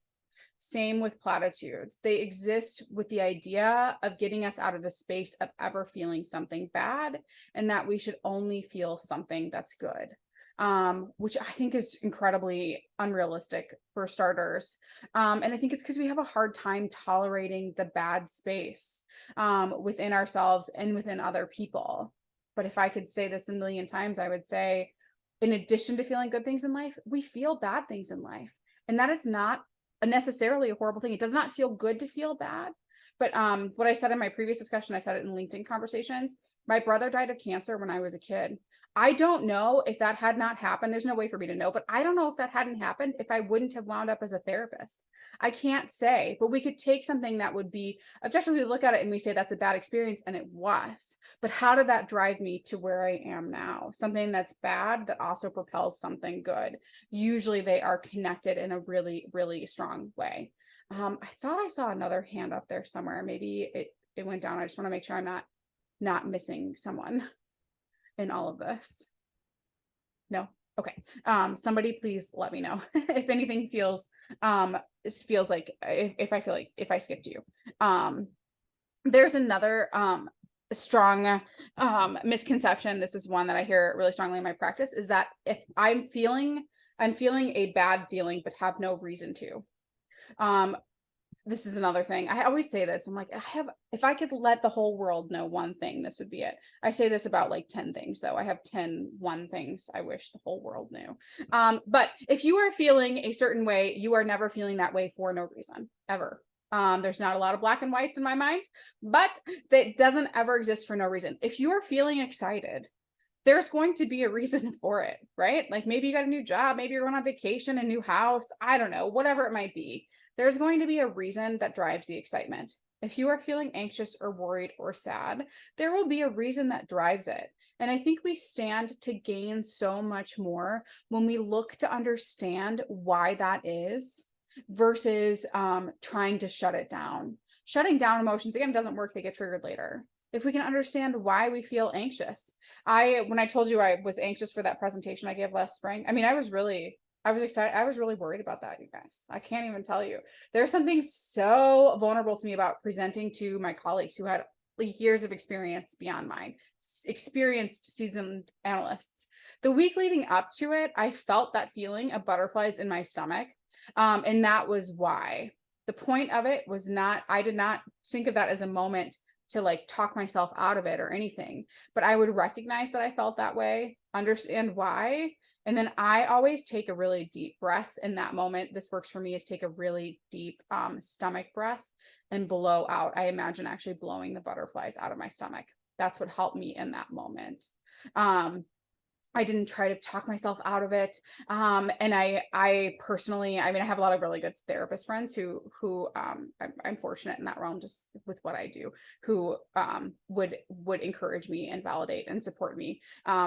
Same with platitudes. They exist with the idea of getting us out of the space of ever feeling something bad, and that we should only feel something that's good, which I think is incredibly unrealistic for starters. And I think it's because we have a hard time tolerating the bad space within ourselves and within other people. But if I could say this a million times, I would say, in addition to feeling good things in life, we feel bad things in life. And that is not necessarily a horrible thing. It does not feel good to feel bad, But what I said in my previous discussion, I said it in LinkedIn conversations. My brother died of cancer when I was a kid. I don't know if that had not happened. There's no way for me to know, but I don't know if that hadn't happened, if I wouldn't have wound up as a therapist. I can't say, but we could take something that would be objectively look at it and we say that's a bad experience, and it was. But how did that drive me to where I am now? Something that's bad that also propels something good. Usually they are connected in a really, really strong way. I thought I saw another hand up there somewhere. Maybe it went down. I just want to make sure I'm not missing someone in all of this. No. Okay. Somebody please let me know if anything feels like if I feel like if I skipped you. There's another strong misconception. This is one that I hear really strongly in my practice, is that if I'm feeling a bad feeling but have no reason to. This is another thing. I always say this. I'm like, if I could let the whole world know one thing, this would be it. I say this about like 10 things, though. I have 10 things I wish the whole world knew. But if you are feeling a certain way, you are never feeling that way for no reason, ever. There's not a lot of black and whites in my mind, but that doesn't ever exist for no reason. If you are feeling excited, there's going to be a reason for it, right? Like maybe you got a new job, maybe you're going on vacation, a new house, I don't know, whatever it might be. There's going to be a reason that drives the excitement. If you are feeling anxious or worried or sad, there will be a reason that drives it. And I think we stand to gain so much more when we look to understand why that is versus trying to shut it down. Shutting down emotions, again, doesn't work. They get triggered later. If we can understand why we feel anxious. When I told you I was anxious for that presentation I gave last spring, I mean, I was excited. I was really worried about that, you guys. I can't even tell you. There's something so vulnerable to me about presenting to my colleagues who had like years of experience beyond mine, experienced, seasoned analysts. The week leading up to it, I felt that feeling of butterflies in my stomach. And that was why. The point of it was not, I did not think of that as a moment to like talk myself out of it or anything, but I would recognize that I felt that way, understand why. And then I always take a really deep breath in that moment. This works for me, is take a really deep stomach breath and blow out. I imagine actually blowing the butterflies out of my stomach. That's what helped me in that moment. I didn't try to talk myself out of it. And I personally, I mean, I have a lot of really good therapist friends who I'm fortunate in that realm, just with what I do, who would encourage me and validate and support me,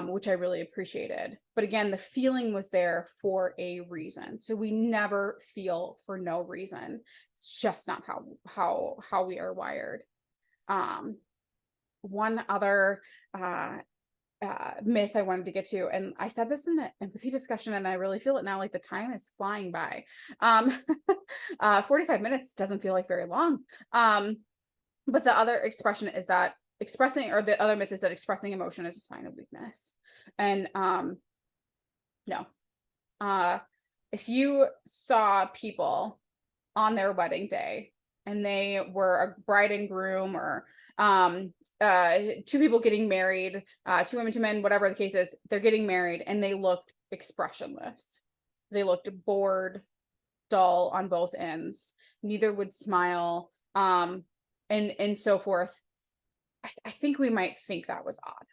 which I really appreciated. But again, the feeling was there for a reason. So we never feel for no reason. It's just not how we are wired. One other myth I wanted to get to, and I said this in the empathy discussion, and I really feel it now, like the time is flying by. 45 minutes doesn't feel like very long. But the other expression is that the other myth is that expressing emotion is a sign of weakness. And no. If you saw people on their wedding day and they were a bride and groom, or two people getting married, two women, two men, whatever the case is, they're getting married and they looked expressionless. They looked bored, dull on both ends. Neither would smile, and so forth. I think we might think that was odd.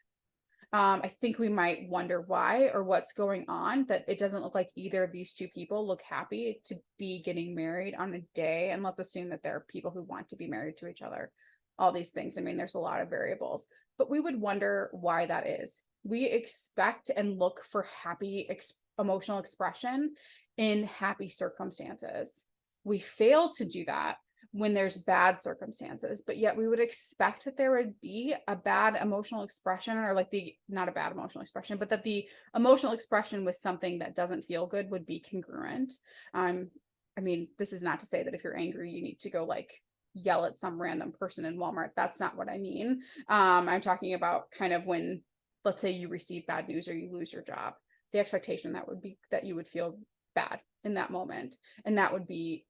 I think we might wonder why or what's going on, that it doesn't look like either of these two people look happy to be getting married on a day. And let's assume that there are people who want to be married to each other. All these things. I mean, there's a lot of variables, but we would wonder why that is. We expect and look for happy emotional expression in happy circumstances. We fail to do that when there's bad circumstances, but yet we would expect that there would be a bad emotional expression, or like not a bad emotional expression, but that the emotional expression with something that doesn't feel good would be congruent. I mean, this is not to say that if you're angry, you need to go like yell at some random person in Walmart. That's not what I mean. I'm talking about kind of when, let's say you receive bad news or you lose your job, the expectation that would be that you would feel bad in that moment. And that would be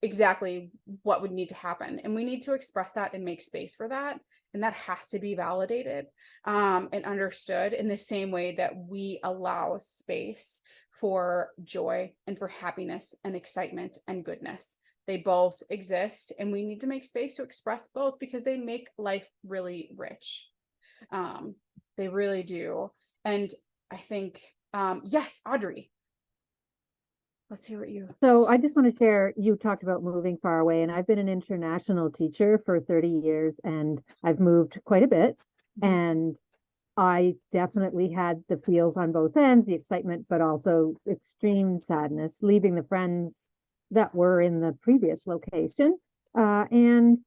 exactly what would need to happen. And we need to express that and make space for that. And that has to be validated and understood in the same way that we allow space for joy and for happiness and excitement and goodness. They both exist, and we need to make space to express both because they make life really rich. They really do. And I think, yes, Audrey, let's hear what you. So I just want to share, you talked about moving far away, and I've been an international teacher for 30 years, and I've moved quite a bit. And I definitely had the feels on both ends, the excitement, but also extreme sadness, leaving the friends that were in the previous location. And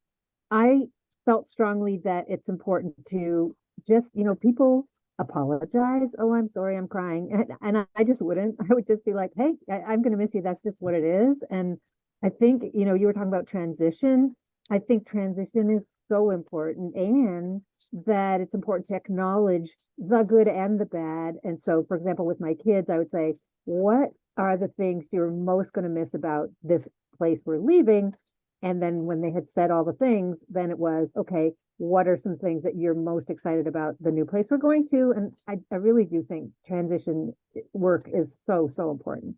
I felt strongly that it's important to just, people apologize. Oh, I'm sorry, I'm crying. And I just wouldn't. I would just be like, hey, I'm going to miss you. That's just what it is. And I think, you were talking about transition. I think transition is so important, and that it's important to acknowledge the good and the bad. And so, for example, with my kids, I would say, what are the things you're most going to miss about this place we're leaving? And then when they had said all the things, then it was, okay, what are some things that you're most excited about the new place we're going to? And I really do think transition work is so, so important.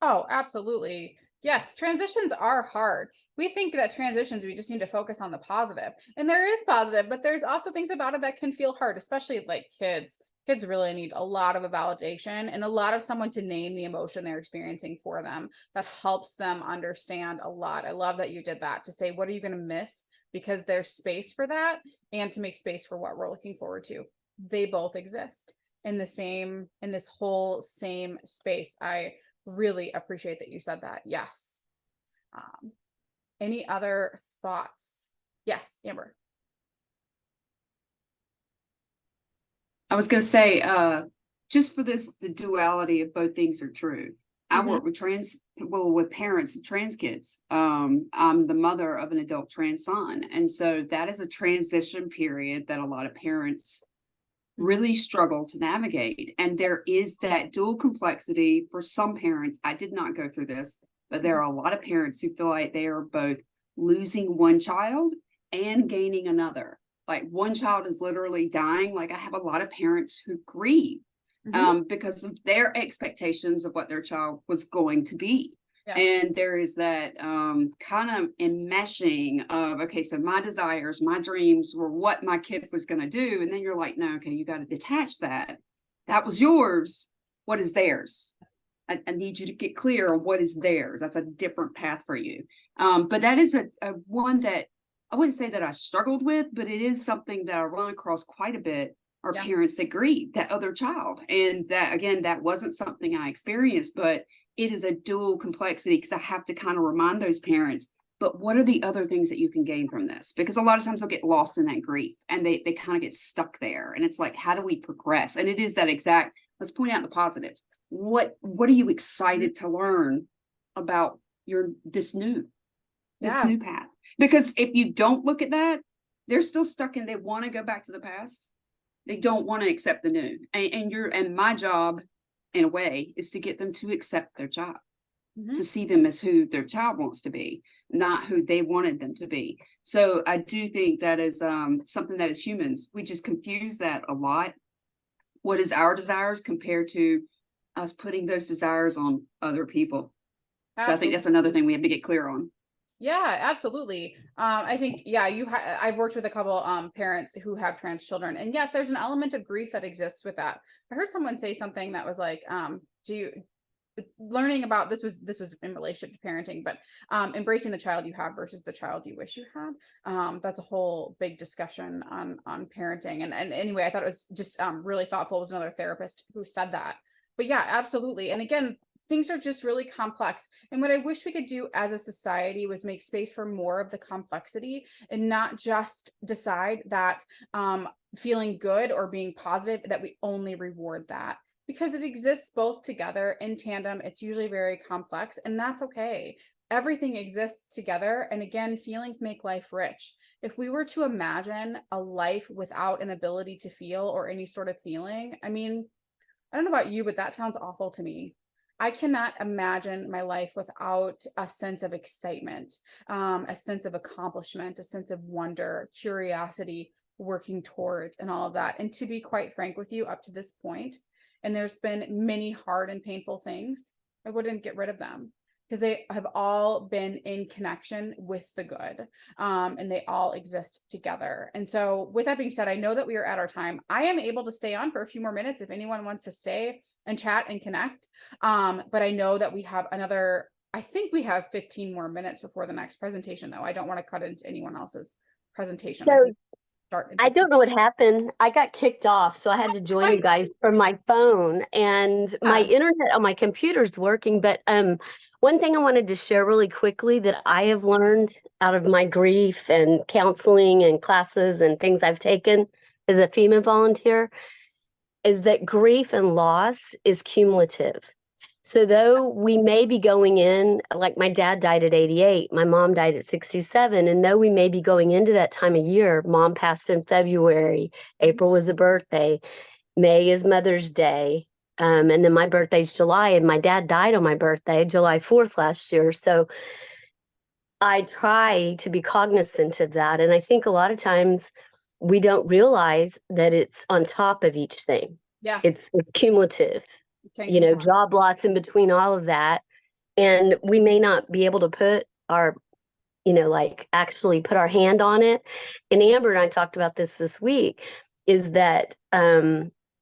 Oh, absolutely. Yes, transitions are hard. We think that transitions, we just need to focus on the positive. And there is positive, but there's also things about it that can feel hard, especially like kids. Kids really need a lot of a validation and a lot of someone to name the emotion they're experiencing for them. That helps them understand a lot. I love that you did that, to say, what are you going to miss? Because there's space for that, and to make space for what we're looking forward to. They both exist in this whole same space. I really appreciate that you said that. Yes. Any other thoughts? Yes, Amber. I was going to say, just for this, the duality of both things are true. I work with with parents of trans kids. I'm the mother of an adult trans son. And so that is a transition period that a lot of parents really struggle to navigate. And there is that dual complexity for some parents. I did not go through this, but there are a lot of parents who feel like they are both losing one child and gaining another. Like one child is literally dying. Like I have a lot of parents who grieve because of their expectations of what their child was going to be. Yeah. And there is that kind of enmeshing of, okay, so my desires, my dreams were what my kid was going to do. And then you're like, no, okay, you got to detach that. That was yours. What is theirs? I need you to get clear on what is theirs. That's a different path for you. But that is a one that I wouldn't say that I struggled with, but it is something that I run across quite a bit, are parents that grieve that other child. And that, again, that wasn't something I experienced, but it is a dual complexity, because I have to kind of remind those parents, but what are the other things that you can gain from this? Because a lot of times they'll get lost in that grief and they kind of get stuck there. And it's like, how do we progress? And it is that exact, let's point out the positives. What are you excited to learn about this new path? Because if you don't look at that, they're still stuck in, they want to go back to the past. They don't want to accept the new. And my job, in a way, is to get them to accept their child, to see them as who their child wants to be, not who they wanted them to be. So I do think that is something that as humans, we just confuse that a lot. What is our desires compared to us putting those desires on other people? Absolutely. So I think that's another thing we have to get clear on. Yeah, absolutely. I think, I've worked with a couple parents who have trans children, and yes, there's an element of grief that exists with that. I heard someone say something that was like, learning about this was in relation to parenting, but embracing the child you have versus the child you wish you had. That's a whole big discussion on parenting. And anyway, I thought it was just really thoughtful. It was another therapist who said that. But yeah, absolutely. And again, things are just really complex. And what I wish we could do as a society was make space for more of the complexity, and not just decide that feeling good or being positive, that we only reward that, because it exists both together in tandem. It's usually very complex, and that's okay. Everything exists together. And again, feelings make life rich. If we were to imagine a life without an ability to feel or any sort of feeling, I mean, I don't know about you, but that sounds awful to me. I cannot imagine my life without a sense of excitement, a sense of accomplishment, a sense of wonder, curiosity, working towards, and all of that. And to be quite frank with you, up to this point, and there's been many hard and painful things, I wouldn't get rid of them, because they have all been in connection with the good, and they all exist together. And so with that being said, I know that we are at our time. I am able to stay on for a few more minutes if anyone wants to stay and chat and connect. But I know that we have I think we have 15 more minutes before the next presentation, though. I don't want to cut into anyone else's presentation. So I 15. don't know what happened. I got kicked off, so I had to join you guys from my phone, and my internet on my computer's working. But one thing I wanted to share really quickly that I have learned out of my grief and counseling and classes and things I've taken as a female volunteer is that grief and loss is cumulative. So though we may be going in, like my dad died at 88, my mom died at 67, and though we may be going into that time of year, mom passed in February, April was a birthday, May is Mother's Day, and then my birthday's July, and my dad died on my birthday, July 4th last year. So I try to be cognizant of that, and I think a lot of times we don't realize that it's on top of each thing. Yeah. It's cumulative. You know, job loss in between all of that. And we may not be able to put our, like actually put our hand on it. And Amber and I talked about this week, is that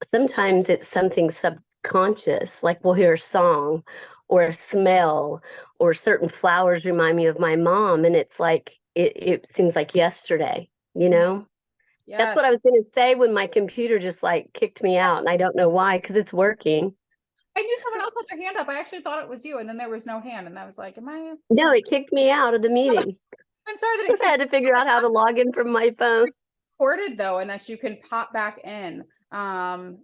sometimes it's something subconscious, like we'll hear a song or a smell, or certain flowers remind me of my mom. And it's like, it seems like yesterday, Yes. That's what I was going to say when my computer just like kicked me out. And I don't know why, because it's working. I knew someone else had their hand up. I actually thought it was you, and then there was no hand, and I was like, "Am I?" No, it kicked me out of the meeting. I'm sorry that I had to figure out how to log in from my phone. Recorded though, and that you can pop back in.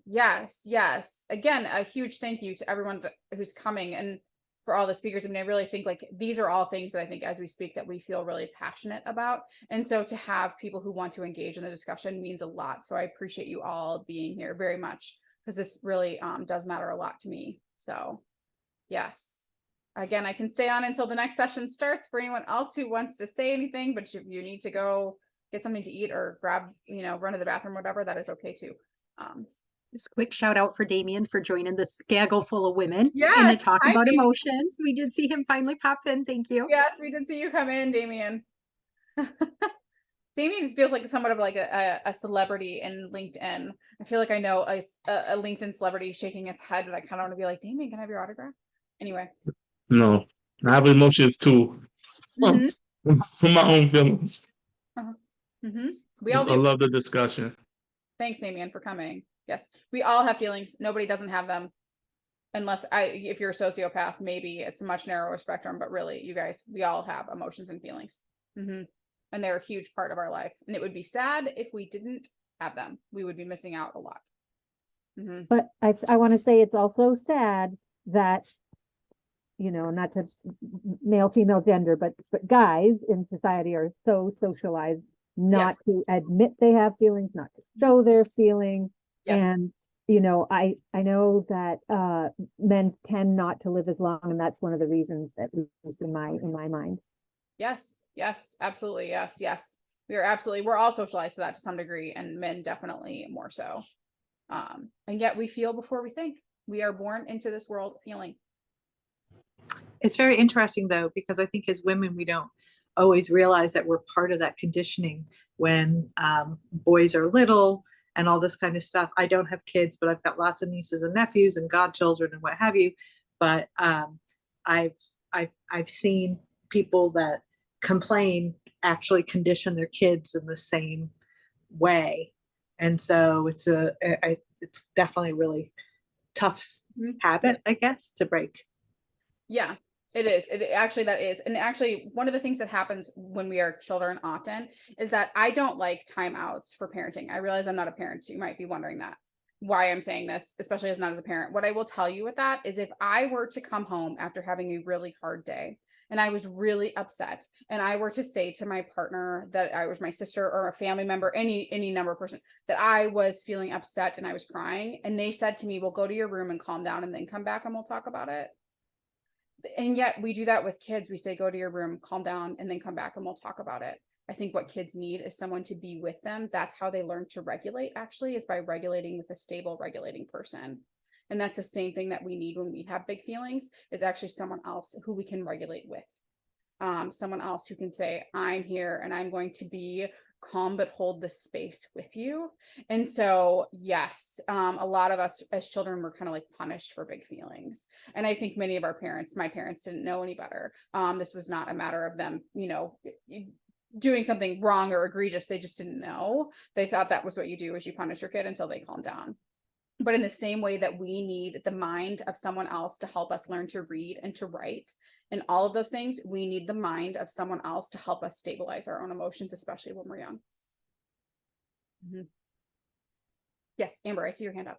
Yes. Again, a huge thank you to everyone who's coming and for all the speakers. I mean, I really think like these are all things that I think as we speak that we feel really passionate about, and so to have people who want to engage in the discussion means a lot. So I appreciate you all being here very much, because this really does matter a lot to me. So yes, again, I can stay on until the next session starts for anyone else who wants to say anything, but if you need to go get something to eat or grab, run to the bathroom, whatever, that is okay too. Just a quick shout out for Damien for joining this gaggle full of women in Yes, the talk hi, about Damien. emotions. We did see him finally pop in. Thank you. Yes, we did see you come in, Damien. Damien feels like somewhat of like a celebrity in LinkedIn. I feel like I know a LinkedIn celebrity shaking his head, and I kind of want to be like, Damien, can I have your autograph? Anyway. No, I have emotions too. From my own feelings. We all do. I love the discussion. Thanks, Damien, for coming. Yes, we all have feelings. Nobody doesn't have them. Unless if you're a sociopath, maybe it's a much narrower spectrum, but really, you guys, we all have emotions and feelings. And they're a huge part of our life. And it would be sad if we didn't have them. We would be missing out a lot. But I want to say it's also sad that, not to male, female, gender, but guys in society are so socialized not to admit they have feelings, not to show their feelings. Yes. And, I know that men tend not to live as long, and that's one of the reasons, at least in my mind. Yes, absolutely. Yes. We're all socialized to that to some degree, and men definitely more so. And yet we feel before we think. We are born into this world feeling. It's very interesting though, because I think as women, we don't always realize that we're part of that conditioning when boys are little and all this kind of stuff. I don't have kids, but I've got lots of nieces and nephews and godchildren and what have you. But I've seen people that complain actually condition their kids in the same way, and so it's definitely a really tough habit, I guess, to break. Yeah, it is. That is. And actually, one of the things that happens when we are children often is that I don't like timeouts for parenting. I realize I'm not a parent, so you might be wondering why I'm saying this, especially as a parent. What I will tell you with that is if I were to come home after having a really hard day and I was really upset, and I were to say to my partner that I was my sister or a family member, any number of person, that I was feeling upset and I was crying, and they said to me, well, go to your room and calm down and then come back and we'll talk about it. And yet we do that with kids. We say, go to your room, calm down, and then come back and we'll talk about it. I think what kids need is someone to be with them. That's how they learn to regulate, actually, is by regulating with a stable regulating person. And that's the same thing that we need when we have big feelings, is actually someone else who we can regulate with. Someone else who can say, I'm here and I'm going to be calm, but hold the space with you. And so, yes, a lot of us as children were kind of like punished for big feelings. And I think many of our parents, my parents, didn't know any better. This was not a matter of them, doing something wrong or egregious. They just didn't know. They thought that was what you do, is you punish your kid until they calm down. But in the same way that we need the mind of someone else to help us learn to read and to write and all of those things, we need the mind of someone else to help us stabilize our own emotions, especially when we're young. Yes, Amber, I see your hand up.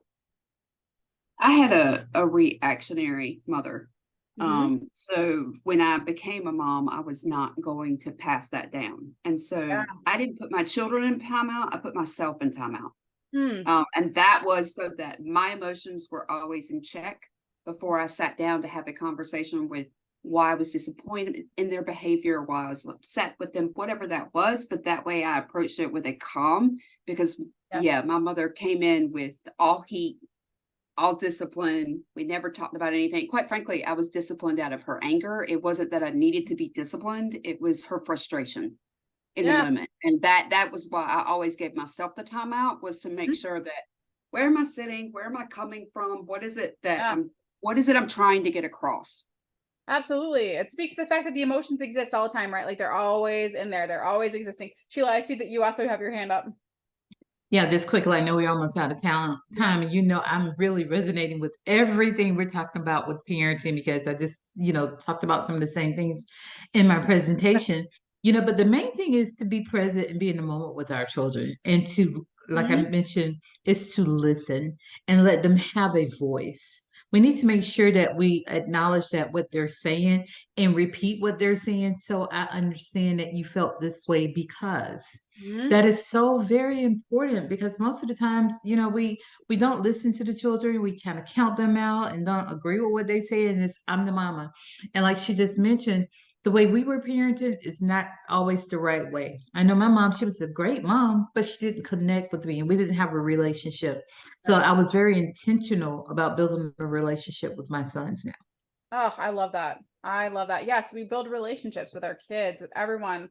I had a reactionary mother. So when I became a mom, I was not going to pass that down. And so I didn't put my children in timeout, I put myself in timeout. And that was so that my emotions were always in check before I sat down to have a conversation with why I was disappointed in their behavior, why I was upset with them, whatever that was. But that way I approached it with a calm, because my mother came in with all heat, all discipline. We never talked about anything. Quite frankly, I was disciplined out of her anger. It wasn't that I needed to be disciplined. It was her frustration in the moment. And that was why I always gave myself the timeout, was to make sure that, where am I sitting? Where am I coming from? What is it that I'm trying to get across? Absolutely. It speaks to the fact that the emotions exist all the time, right? Like they're always in there. They're always existing. Sheila, I see that you also have your hand up. Yeah, just quickly, I know we're almost out of time, and I'm really resonating with everything we're talking about with parenting, because I just, talked about some of the same things in my presentation. But the main thing is to be present and be in the moment with our children, and to, like I mentioned, is to listen and let them have a voice. We need to make sure that we acknowledge that what they're saying and repeat what they're saying. So I understand that you felt this way, because that is so very important, because most of the times, we don't listen to the children. We kind of count them out and don't agree with what they say. And I'm the mama. And like she just mentioned, the way we were parented is not always the right way. I know my mom, she was a great mom, but she didn't connect with me and we didn't have a relationship. So I was very intentional about building a relationship with my sons now. Oh, I love that. I love that. Yes, we build relationships with our kids, with everyone.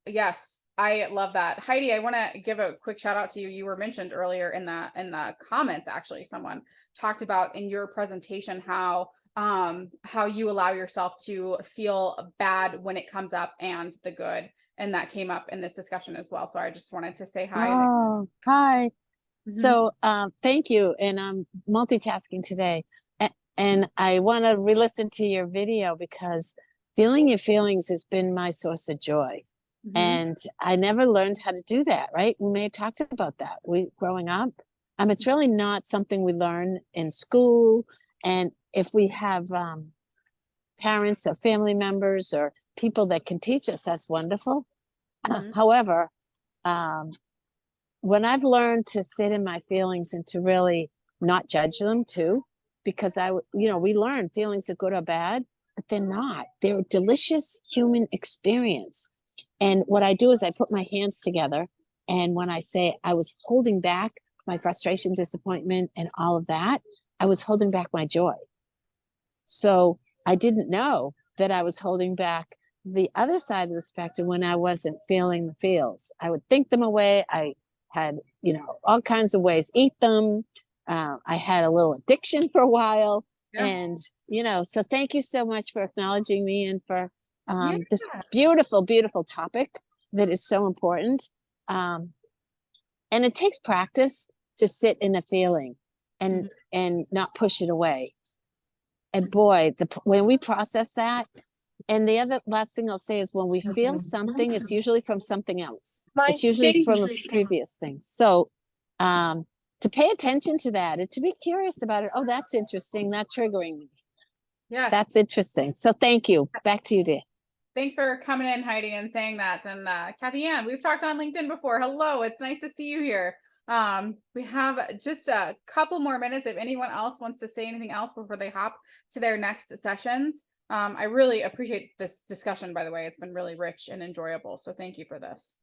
Yes, I love that. Heidi, I want to give a quick shout out to you. You were mentioned earlier in the comments. Actually, someone talked about in your presentation how you allow yourself to feel bad when it comes up, and the good, and that came up in this discussion as well. So I just wanted to say hi. Oh, hi. So thank you. And I'm multitasking today. And I want to re-listen to your video, because feeling your feelings has been my source of joy. And I never learned how to do that, right? We may have talked about that. Growing up, it's really not something we learn in school. And if we have parents or family members or people that can teach us, that's wonderful. However, when I've learned to sit in my feelings and to really not judge them too, because we learn feelings are good or bad, but they're not. They're a delicious human experience. And what I do is I put my hands together. And when I say I was holding back my frustration, disappointment, and all of that, I was holding back my joy. So I didn't know that I was holding back the other side of the spectrum when I wasn't feeling the feels. I would think them away. I had, all kinds of ways, eat them. I had a little addiction for a while. And, so thank you so much for acknowledging me and for this beautiful, beautiful topic that is so important. And it takes practice to sit in a feeling and not push it away. And boy, when we process that, and the other last thing I'll say is when we feel something, it's usually from something else. It's usually from a previous thing. So to pay attention to that and to be curious about it. Oh, that's interesting. Not triggering me. Yes. That's interesting. So thank you. Back to you, dear. Thanks for coming in, Heidi, and saying that. And Kathy Ann, we've talked on LinkedIn before. Hello, it's nice to see you here. We have just a couple more minutes if anyone else wants to say anything else before they hop to their next sessions. I really appreciate this discussion, by the way. It's been really rich and enjoyable. So thank you for this.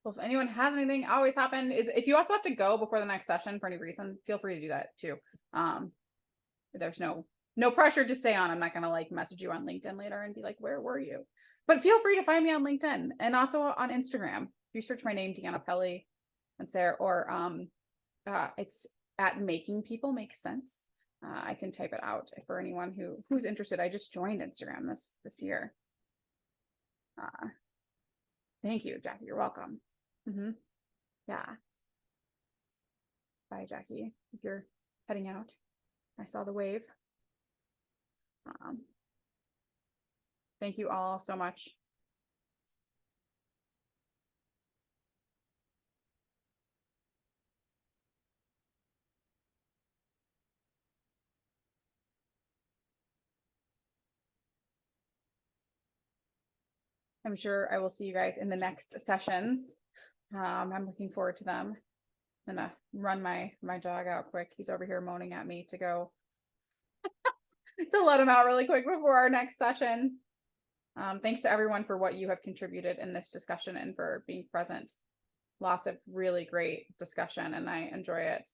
Well, if anyone has anything, always happen is if you also have to go before the next session for any reason, feel free to do that too. There's no pressure to stay on. I'm not gonna like message you on LinkedIn later and be like, where were you? But feel free to find me on LinkedIn and also on Instagram. If you search my name, Deanna Pelley, and Sarah, or it's at Making People Make Sense. I can type it out for anyone who's interested. I just joined Instagram this year. Thank you, Jackie. You're welcome. Yeah. Bye, Jackie. If you're heading out, I saw the wave. Thank you all so much. I'm sure I will see you guys in the next sessions. I'm looking forward to them. I'm gonna run my dog out quick. He's over here moaning at me to go to let him out really quick before our next session. Thanks to everyone for what you have contributed in this discussion and for being present. Lots of really great discussion and I enjoy it.